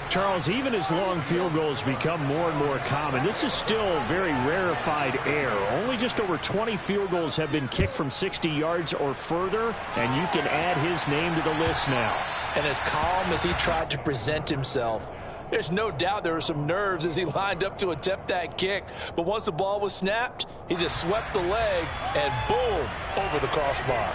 Charles, even as long field goals become more and more common, this is still very rarefied air. Only just over 20 field goals have been kicked from 60 yards or further, and you can add his name to the list now. And as calm as he tried to present himself, there's no doubt there were some nerves as he lined up to attempt that kick. But once the ball was snapped, he just swept the leg and boom, over the crossbar.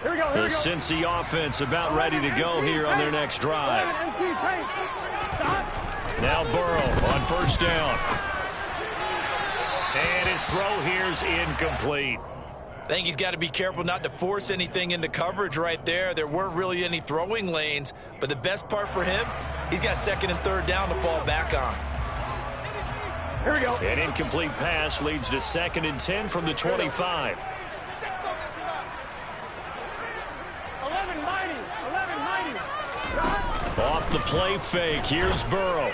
Here we go, here The we go. Cincy offense about ready to go here on their next drive. Now Burrow on 1st down. And his throw here's incomplete. I think he's got to be careful not to force anything into coverage right there. There weren't really any throwing lanes, but the best part for him, he's got 2nd and 3rd down to fall back on. Here we go. An incomplete pass leads to 2nd and 10 from the 25. 11-90. Off the play fake, here's Burrow.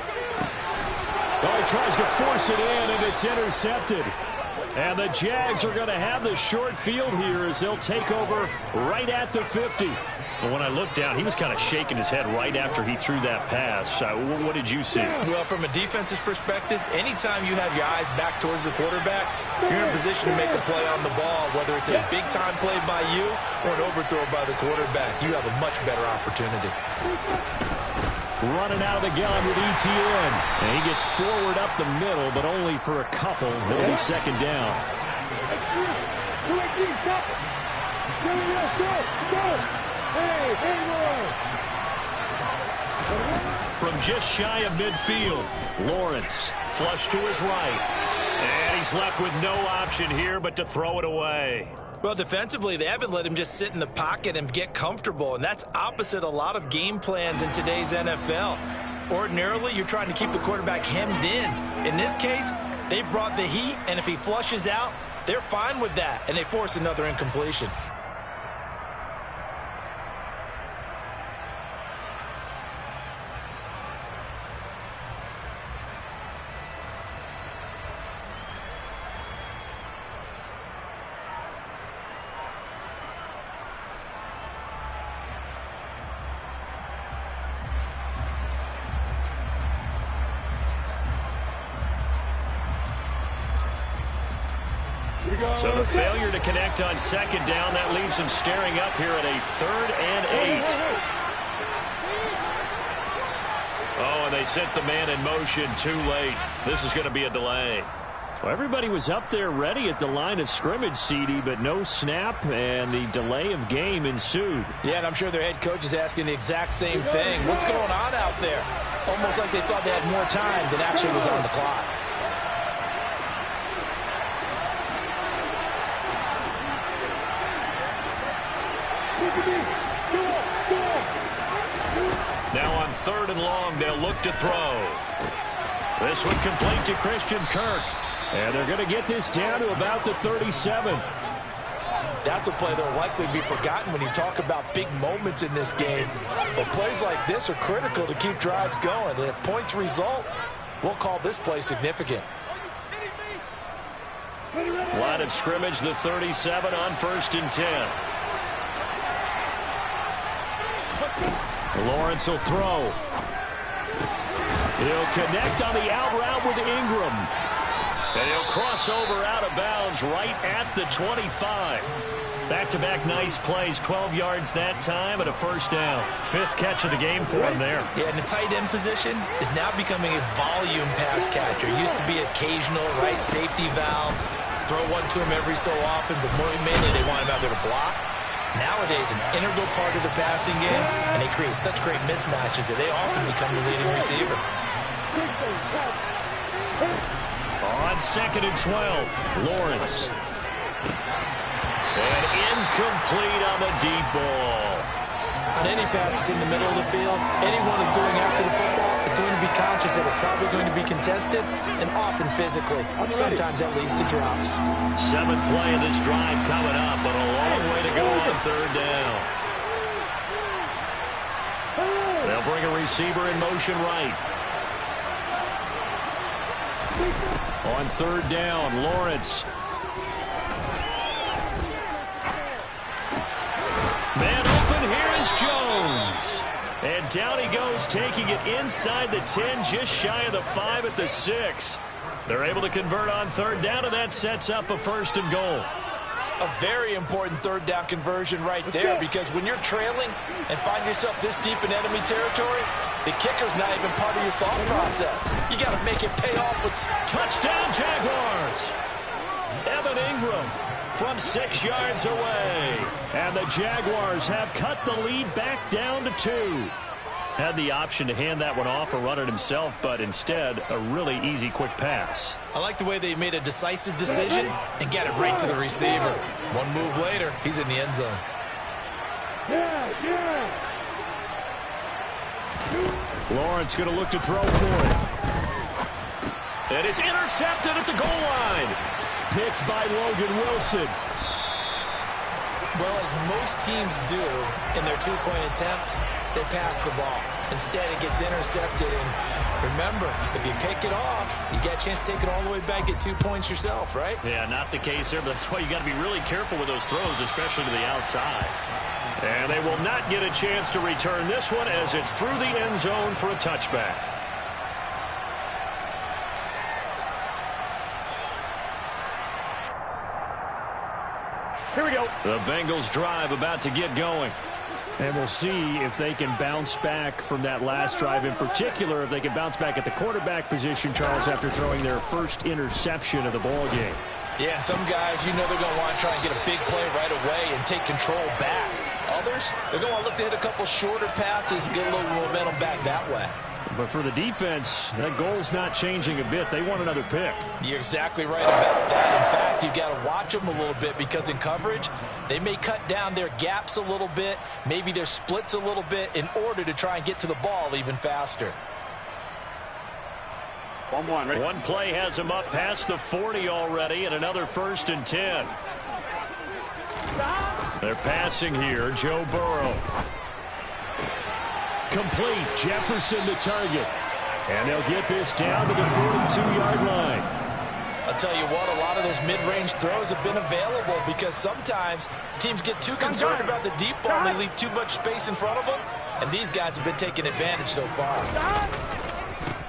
Oh, he tries to force it in, and it's intercepted. And the Jags are going to have the short field here as they'll take over right at the 50. And when I looked down, he was kind of shaking his head right after he threw that pass. What did you see? Well, from a defense's perspective, anytime you have your eyes back towards the quarterback, you're in a position to make a play on the ball, whether it's a big-time play by you or an overthrow by the quarterback. You have a much better opportunity. Running out of the gun with Etienne. And he gets forward up the middle, but only for a couple. It'll be 2nd down. From just shy of midfield, Lawrence flush to his right. And he's left with no option here but to throw it away. Well, defensively, they haven't let him just sit in the pocket and get comfortable, and that's opposite a lot of game plans in today's NFL. Ordinarily, you're trying to keep the quarterback hemmed in. In this case, they brought the heat, and if he flushes out, they're fine with that, and they force another incompletion. So the failure to connect on second down, that leaves him staring up here at a 3rd and 8. Oh, and they sent the man in motion too late. This is going to be a delay. Well, everybody was up there ready at the line of scrimmage, CD, but no snap, and the delay of game ensued. Yeah, and I'm sure their head coach is asking the exact same thing. What's going on out there? Almost like they thought they had more time than actually was on the clock. Now on 3rd and long, they'll look to throw. This one complete to Christian Kirk. And they're going to get this down to about the 37. That's a play that will likely be forgotten when you talk about big moments in this game. But plays like this are critical to keep drives going. And if points result, we'll call this play significant. Line of scrimmage, the 37 on 1st and 10. Lawrence will throw. He'll connect on the out route with Ingram. And he'll cross over out of bounds right at the 25. Back-to-back nice plays, 12 yards that time and a 1st down. 5th catch of the game for him there. Yeah, and the tight end position is now becoming a volume pass catcher. Used to be occasional, right, safety valve. Throw one to him every so often, but more mainly they want him out there to block. Nowadays, an integral part of the passing game, and they create such great mismatches that they often become the leading receiver. On 2nd and 12, Lawrence. And incomplete on the deep ball. On any passes in the middle of the field, anyone who's going after the football is going to be conscious that it's probably going to be contested, and often physically. Sometimes that leads to drops. 7th play of this drive coming up, but a long way to go on 3rd down. They'll bring a receiver in motion right. On 3rd down, Lawrence. Man open, here is Jones. And down he goes, taking it inside the 10, just shy of the 5 at the 6. They're able to convert on 3rd down, and that sets up a 1st and goal. A very important 3rd down conversion right there, because when you're trailing and find yourself this deep in enemy territory, the kicker's not even part of your thought process. You got to make it pay off with touchdown Jaguars. Evan Ingram from 6 yards away. And the Jaguars have cut the lead back down to 2. Had the option to hand that one off or run it himself, but instead a really easy quick pass. I like the way they made a decisive decision and got it right to the receiver. One move later, he's in the end zone. Lawrence going to look to throw for it. And it's intercepted at the goal line. Picked by Logan Wilson. Well, as most teams do in their two-point attempt, they pass the ball. Instead, it gets intercepted. And remember, if you pick it off, you get a chance to take it all the way back, get 2 points yourself, right? Yeah, not the case there, but that's why you got to be really careful with those throws, especially to the outside. And they will not get a chance to return this one as it's through the end zone for a touchback. Here we go. The Bengals drive about to get going. And we'll see if they can bounce back from that last drive. In particular, if they can bounce back at the quarterback position, Charles, after throwing their first interception of the ball game. Yeah, some guys, you know they're going to want to try and get a big play right away and take control back. Others, they're going to want to look to hit a couple shorter passes and get a little momentum back that way. But for the defense, that goal's not changing a bit. They want another pick. You're exactly right about that. In fact, you've got to watch them a little bit because in coverage, they may cut down their gaps a little bit, maybe their splits a little bit in order to try and get to the ball even faster. One play has him up past the 40 already, and another 1st and 10. They're passing here. Joe Burrow. Complete. Jefferson the target. And they'll get this down to the 42-yard line. I'll tell you what, a lot of those mid-range throws have been available because sometimes teams get too concerned about the deep ball and they leave too much space in front of them, and these guys have been taking advantage so far.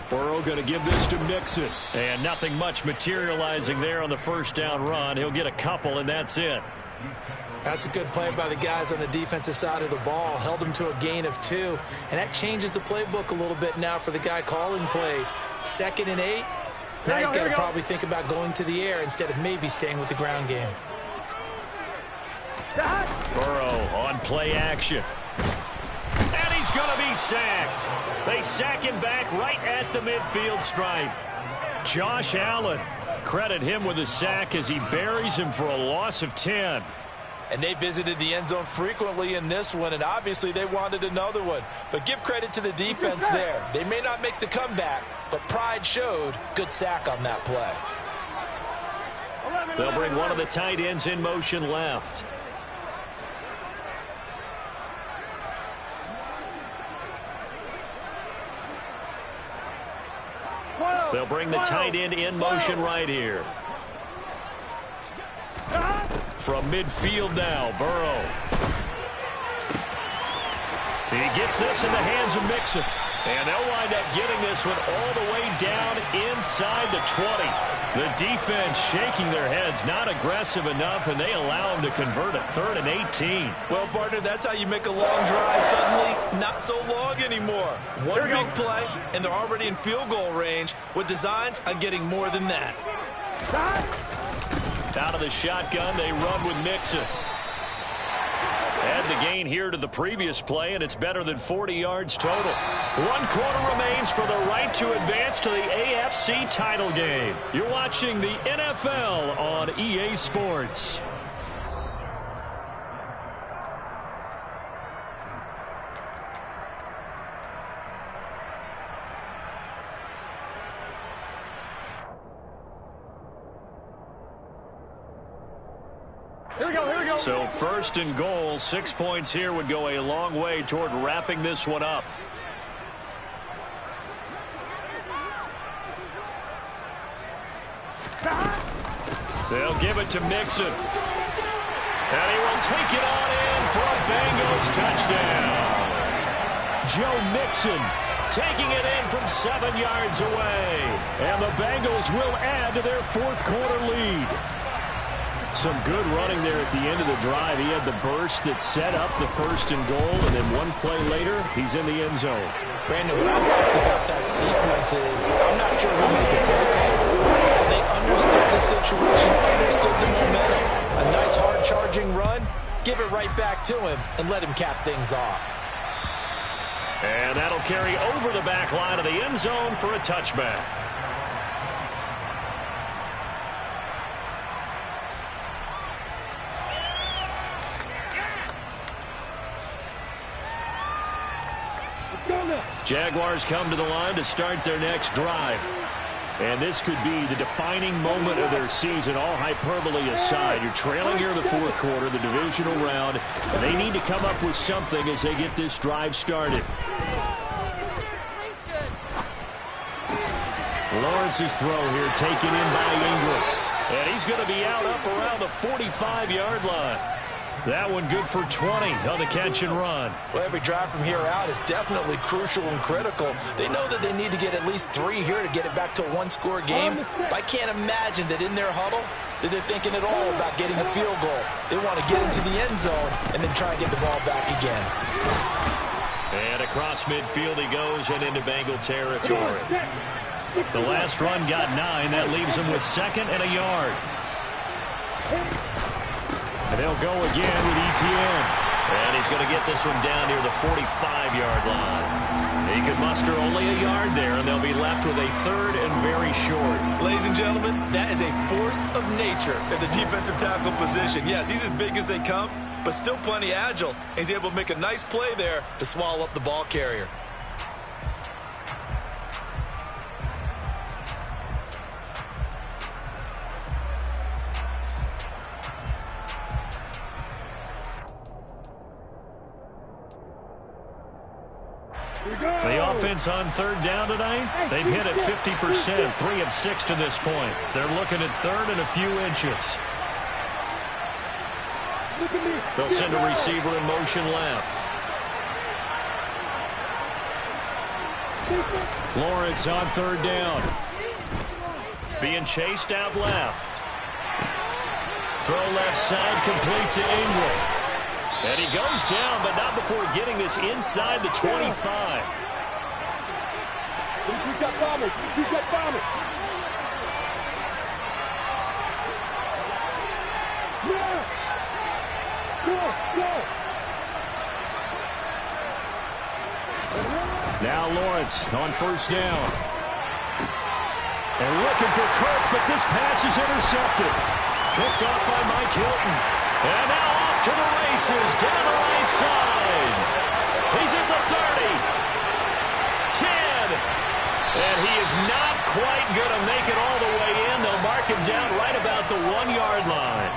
Burrow going to give this to Mixon. And nothing much materializing there on the first down run. He'll get a couple, and that's it. That's a good play by the guys on the defensive side of the ball. Held them to a gain of 2, and that changes the playbook a little bit now for the guy calling plays. 2nd and 8. Now he's got to probably think about going to the air instead of maybe staying with the ground game. Burrow on play action. And he's going to be sacked. They sack him back right at the midfield stripe. Josh Allen, credit him with a sack as he buries him for a loss of 10. And they visited the end zone frequently in this one, and obviously they wanted another one. But give credit to the defense there. They may not make the comeback, but pride showed. Good sack on that play. They'll bring one of the tight ends in motion left. They'll bring the tight end in motion right here. From midfield now, Burrow. He gets this in the hands of Mixon. And they'll wind up getting this one all the way down inside the 20. The defense shaking their heads, not aggressive enough, and they allow him to convert a 3rd and 18. Well, partner, that's how you make a long drive suddenly not so long anymore. One big play, and they're already in field goal range with designs on getting more than that. Out of the shotgun, they run with Mixon. Add the gain here to the previous play, and it's better than 40 yards total. 1 quarter remains for the right to advance to the AFC title game. You're watching the NFL on EA Sports. Here we go. So 1st and goal, 6 points here would go a long way toward wrapping this one up. They'll give it to Mixon. And he will take it on in for a Bengals touchdown. Joe Mixon taking it in from 7 yards away. And the Bengals will add to their 4th quarter lead. Some good running there at the end of the drive. He had the burst that set up the 1st and goal, and then one play later, he's in the end zone. Brandon, what I liked about that sequence is I'm not sure who made the play call, but they understood the situation, understood the momentum. A nice hard-charging run, give it right back to him, and let him cap things off. And that'll carry over the back line of the end zone for a touchback. Jaguars come to the line to start their next drive. And this could be the defining moment of their season, all hyperbole aside. You're trailing here in the 4th quarter, the divisional round, and they need to come up with something as they get this drive started. Lawrence's throw here taken in by Ingram. And he's going to be out up around the 45-yard line. That one good for 20 on the catch and run. Well, every drive from here out is definitely crucial and critical. They know that they need to get at least 3 here to get it back to a 1-score game. But I can't imagine that in their huddle that they're thinking at all about getting a field goal. They want to get into the end zone and then try and get the ball back again. And across midfield he goes and into Bengal territory. The last run got 9. That leaves him with 2nd and a yard. And they'll go again with Etienne. And he's going to get this one down near the 45-yard line. He could muster only a yard there, and they'll be left with a 3rd and very short. Ladies and gentlemen, that is a force of nature at the defensive tackle position. Yes, he's as big as they come, but still plenty agile. He's able to make a nice play there to swallow up the ball carrier. The offense on third down tonight, they've hit it 50%, 3 of 6 to this point. They're looking at third and a few inches. They'll send a receiver in motion left. Lawrence on third down. Being chased out left. Throw left side, complete to Ingram. And he goes down, but not before getting this inside the 25. Keep that bombing. Keep that bombing. Yeah. Go. Now Lawrence on first down. And looking for Kirk, but this pass is intercepted. Picked off by Mike Hilton. And now off to the races down the right side. He's at the 30. 10. And he is not quite going to make it all the way in. They'll mark him down right about the 1-yard line.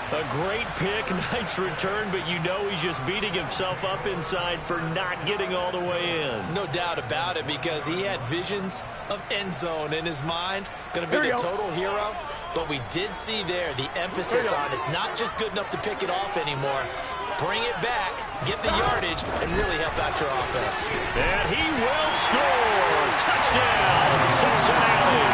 A great pick, nice return, but you know he's just beating himself up inside for not getting all the way in. No doubt about it, because he had visions of end zone in his mind. Going to be the total hero. But we did see there the emphasis on it's not just good enough to pick it off anymore. Bring it back, get the yardage, and really help out your offense. And he will score. Touchdown, Cincinnati.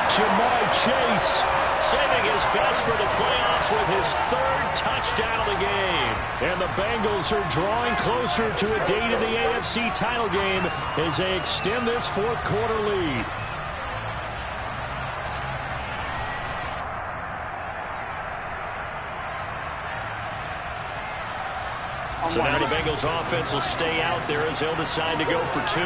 Jamar Chase saving his best for the playoffs with his 3rd touchdown of the game. And the Bengals are drawing closer to a date in the AFC title game as they extend this 4th quarter lead. So now the Bengals offense will stay out there as they'll decide to go for 2.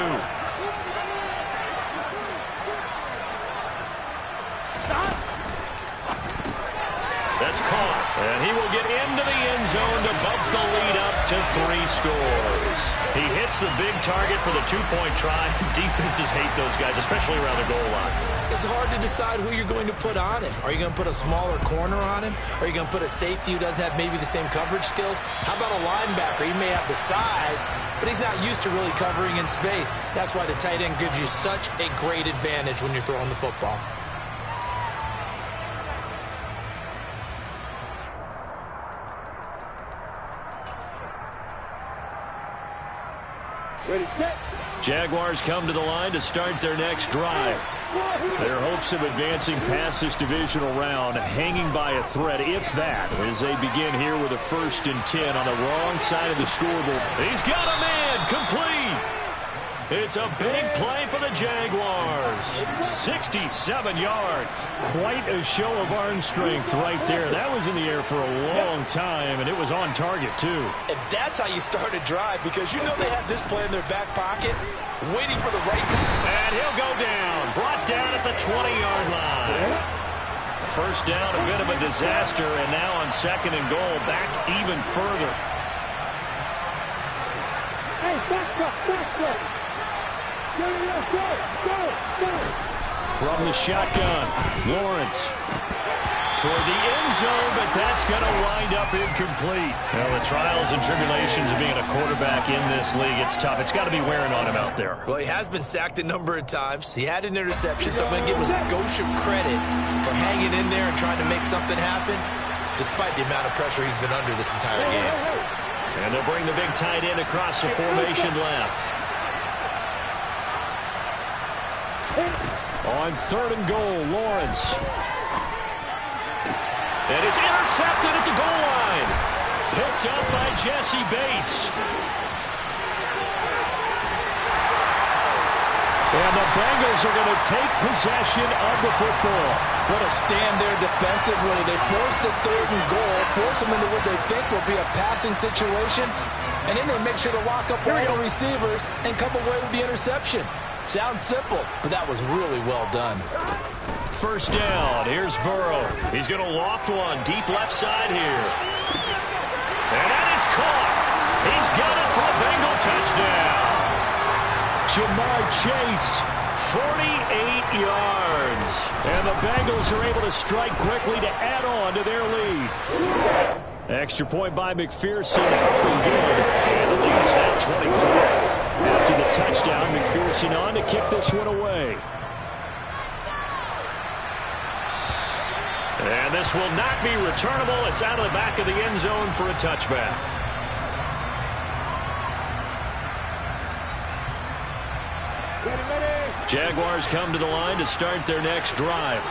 That's caught. And he will get into the end zone to bump the lead up to 3 scores. He hits the big target for the 2-point try. Defenses hate those guys, especially around the goal line. It's hard to decide who you're going to put on him. Are you going to put a smaller corner on him? Are you going to put a safety who doesn't have maybe the same coverage skills? How about a linebacker? He may have the size, but he's not used to really covering in space. That's why the tight end gives you such a great advantage when you're throwing the football. Ready, set. Jaguars come to the line to start their next drive. Their hopes of advancing past this divisional round hanging by a thread, if that, as they begin here with a 1st and 10 on the wrong side of the scoreboard. He's got a man, complete. It's a big play for the Jaguars. 67 yards. Quite a show of arm strength right there. That was in the air for a long time, and it was on target, too. And that's how you start a drive, because you know they have this play in their back pocket, waiting for the right time. And he'll go down. Brought down at the 20-yard line. First down, a bit of a disaster, and now on 2nd and goal, back even further. Hey, back. Go. From the shotgun, Lawrence toward the end zone, but that's going to wind up incomplete. Well, the trials and tribulations of being a quarterback in this league, it's tough. It's got to be wearing on him out there. Well, he has been sacked a number of times. He had an interception, so I'm going to give him a skosh of credit for hanging in there and trying to make something happen, despite the amount of pressure he's been under this entire game. And they'll bring the big tight end across the formation left. On 3rd and goal, Lawrence. And it's intercepted at the goal line. Picked up by Jesse Bates. And the Bengals are going to take possession of the football. What a stand there defensively. They force the 3rd and goal, force them into what they think will be a passing situation, and then they make sure to lock up all the receivers and come away with the interception. Sounds simple, but that was really well done. First down. Here's Burrow. He's going to loft one deep left side here. And that is caught. He's got it for a Bengal touchdown. Jamar Chase, 48 yards. And the Bengals are able to strike quickly to add on to their lead. Extra point by McPherson, up and good. And the lead is now 24. After the touchdown, McPherson on to kick this one away. And this will not be returnable. It's out of the back of the end zone for a touchback. Jaguars come to the line to start their next drive.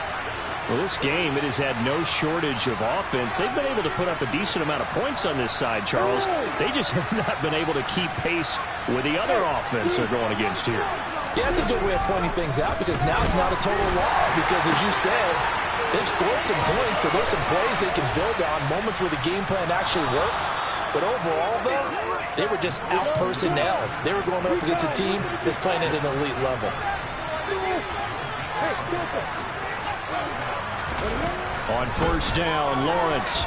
Well, this game, it has had no shortage of offense. They've been able to put up a decent amount of points on this side, Charles. They just have not been able to keep pace with the other offense they're going against here. Yeah, that's a good way of pointing things out because now it's not a total loss because, as you said, they've scored some points, so there's some plays they can build on, moments where the game plan actually worked. But overall, though, they were just out-personnel. They were going up against a team that's playing at an elite level. On first down, Lawrence.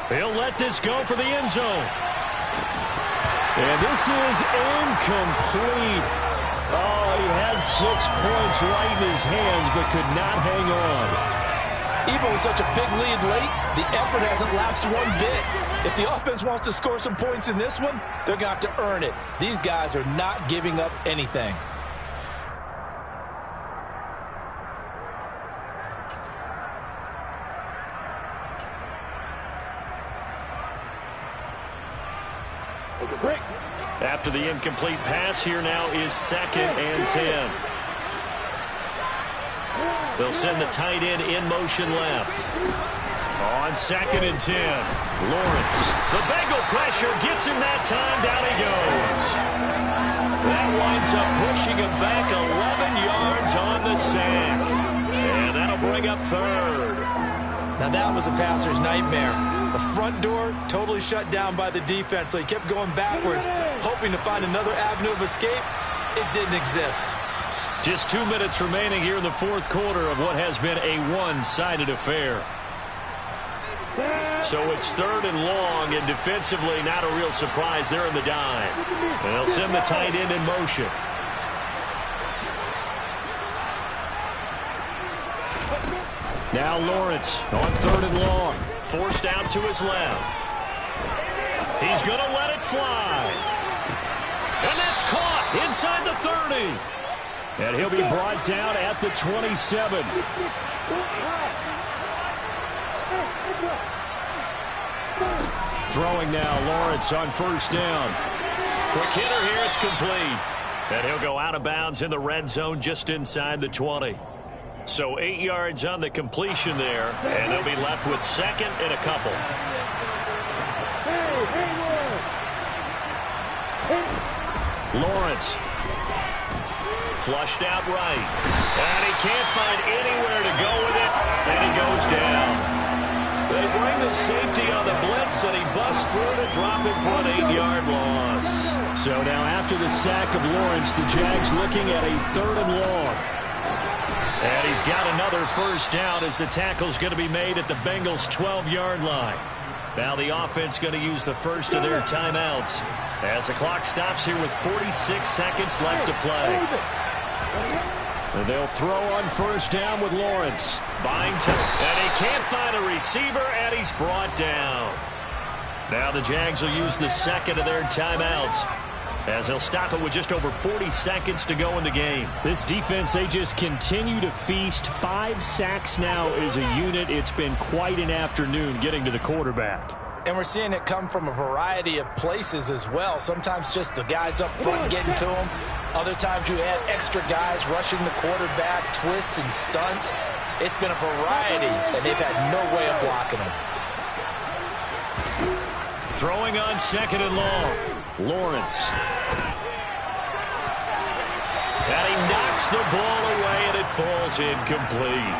He'll let this go for the end zone. And this is incomplete. Oh, he had 6 points right in his hands, but could not hang on. Even with such a big lead late, the effort hasn't lapsed one bit. If the offense wants to score some points in this one, they're going to have to earn it. These guys are not giving up anything. After the incomplete pass, here now is 2nd and 10. They'll send the tight end in motion left. On 2nd and 10, Lawrence. The Bengal pressure gets him that time. Down he goes. That winds up pushing him back 11 yards on the sack. And that'll bring up 3rd. Now that was a passer's nightmare. The front door totally shut down by the defense, so he kept going backwards, hoping to find another avenue of escape. It didn't exist. Just 2 minutes remaining here in the 4th quarter of what has been a one-sided affair. So it's 3rd and long, and defensively not a real surprise. They're in the dime. And they'll send the tight end in motion. Now Lawrence on 3rd and long. Forced out to his left. He's going to let it fly. And that's caught inside the 30. And he'll be brought down at the 27. Throwing now, Lawrence on first down. Quick hitter here, it's complete. And he'll go out of bounds in the red zone just inside the 20. So 8 yards on the completion there, and they'll be left with 2nd and a couple. Lawrence. Flushed out right. And he can't find anywhere to go with it, and he goes down. They bring the safety on the blitz, and he busts through to drop him for an 8-yard loss. So now after the sack of Lawrence, the Jags looking at a 3rd and long. And he's got another first down as the tackle's going to be made at the Bengals' 12-yard line. Now the offense going to use the first of their timeouts as the clock stops here with 46 seconds left to play. And they'll throw on first down with Lawrence. Buying time. And he can't find a receiver, and he's brought down. Now the Jags will use the second of their timeouts as they'll stop it with just over 40 seconds to go in the game. This defense, they just continue to feast. 5 sacks now as a unit. It's been quite an afternoon getting to the quarterback. And we're seeing it come from a variety of places as well. Sometimes just the guys up front getting to him. Other times you had extra guys rushing the quarterback, twists and stunts. It's been a variety, and they've had no way of blocking him. Throwing on 2nd and long. Lawrence. And he knocks the ball away, and it falls incomplete.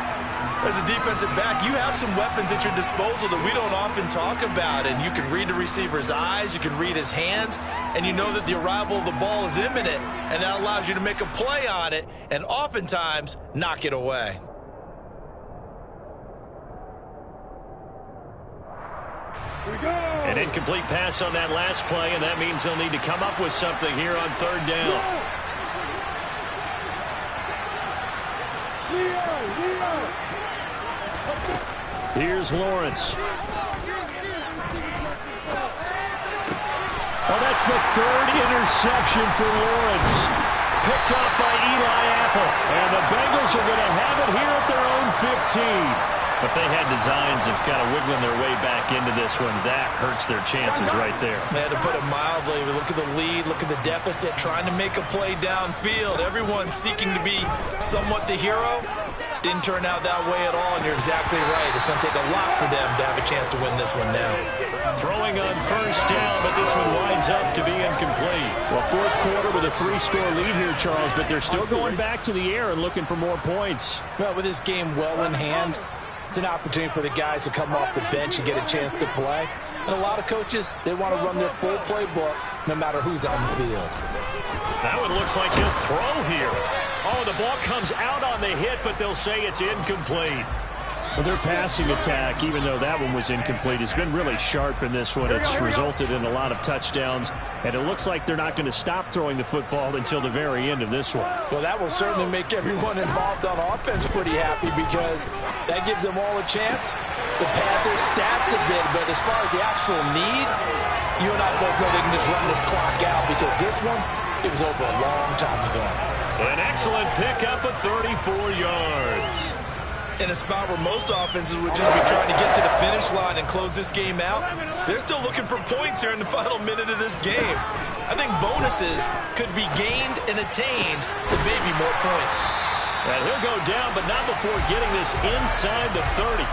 As a defensive back, you have some weapons at your disposal that we don't often talk about, and you can read the receiver's eyes, you can read his hands, and you know that the arrival of the ball is imminent, and that allows you to make a play on it, and oftentimes knock it away. An incomplete pass on that last play, and that means they'll need to come up with something here on 3rd down. Here's Lawrence. Oh, that's the third interception for Lawrence. Picked up by Eli Apple. And the Bengals are going to have it here at their own 15. If they had designs of kind of wiggling their way back into this one, that hurts their chances right there. They had to put it mildly. Look at the lead, look at the deficit, trying to make a play downfield. Everyone seeking to be somewhat the hero. Didn't turn out that way at all, and you're exactly right. It's going to take a lot for them to have a chance to win this one now. Throwing on first down, but this one winds up to be incomplete. Well, fourth quarter with a 3-score lead here, Charles, but they're still going back to the air and looking for more points. Well, with this game well in hand, it's an opportunity for the guys to come off the bench and get a chance to play. And a lot of coaches, they want to run their full playbook no matter who's on the field. That one looks like he'll throw here. Oh, the ball comes out on the hit, but they'll say it's incomplete. Well, their passing attack, even though that one was incomplete, has been really sharp in this one. It's resulted in a lot of touchdowns, and it looks like they're not going to stop throwing the football until the very end of this one. Well, that will certainly make everyone involved on offense pretty happy because that gives them all a chance to pad their stats a bit. But as far as the actual need, you and I both know they can just run this clock out because this one, it was over a long time ago. An excellent pickup of 34 yards. In a spot where most offenses would just be trying to get to the finish line and close this game out, they're still looking for points here in the final minute of this game. I think bonuses could be gained and attained to maybe more points. And he'll go down, but not before getting this inside the 30.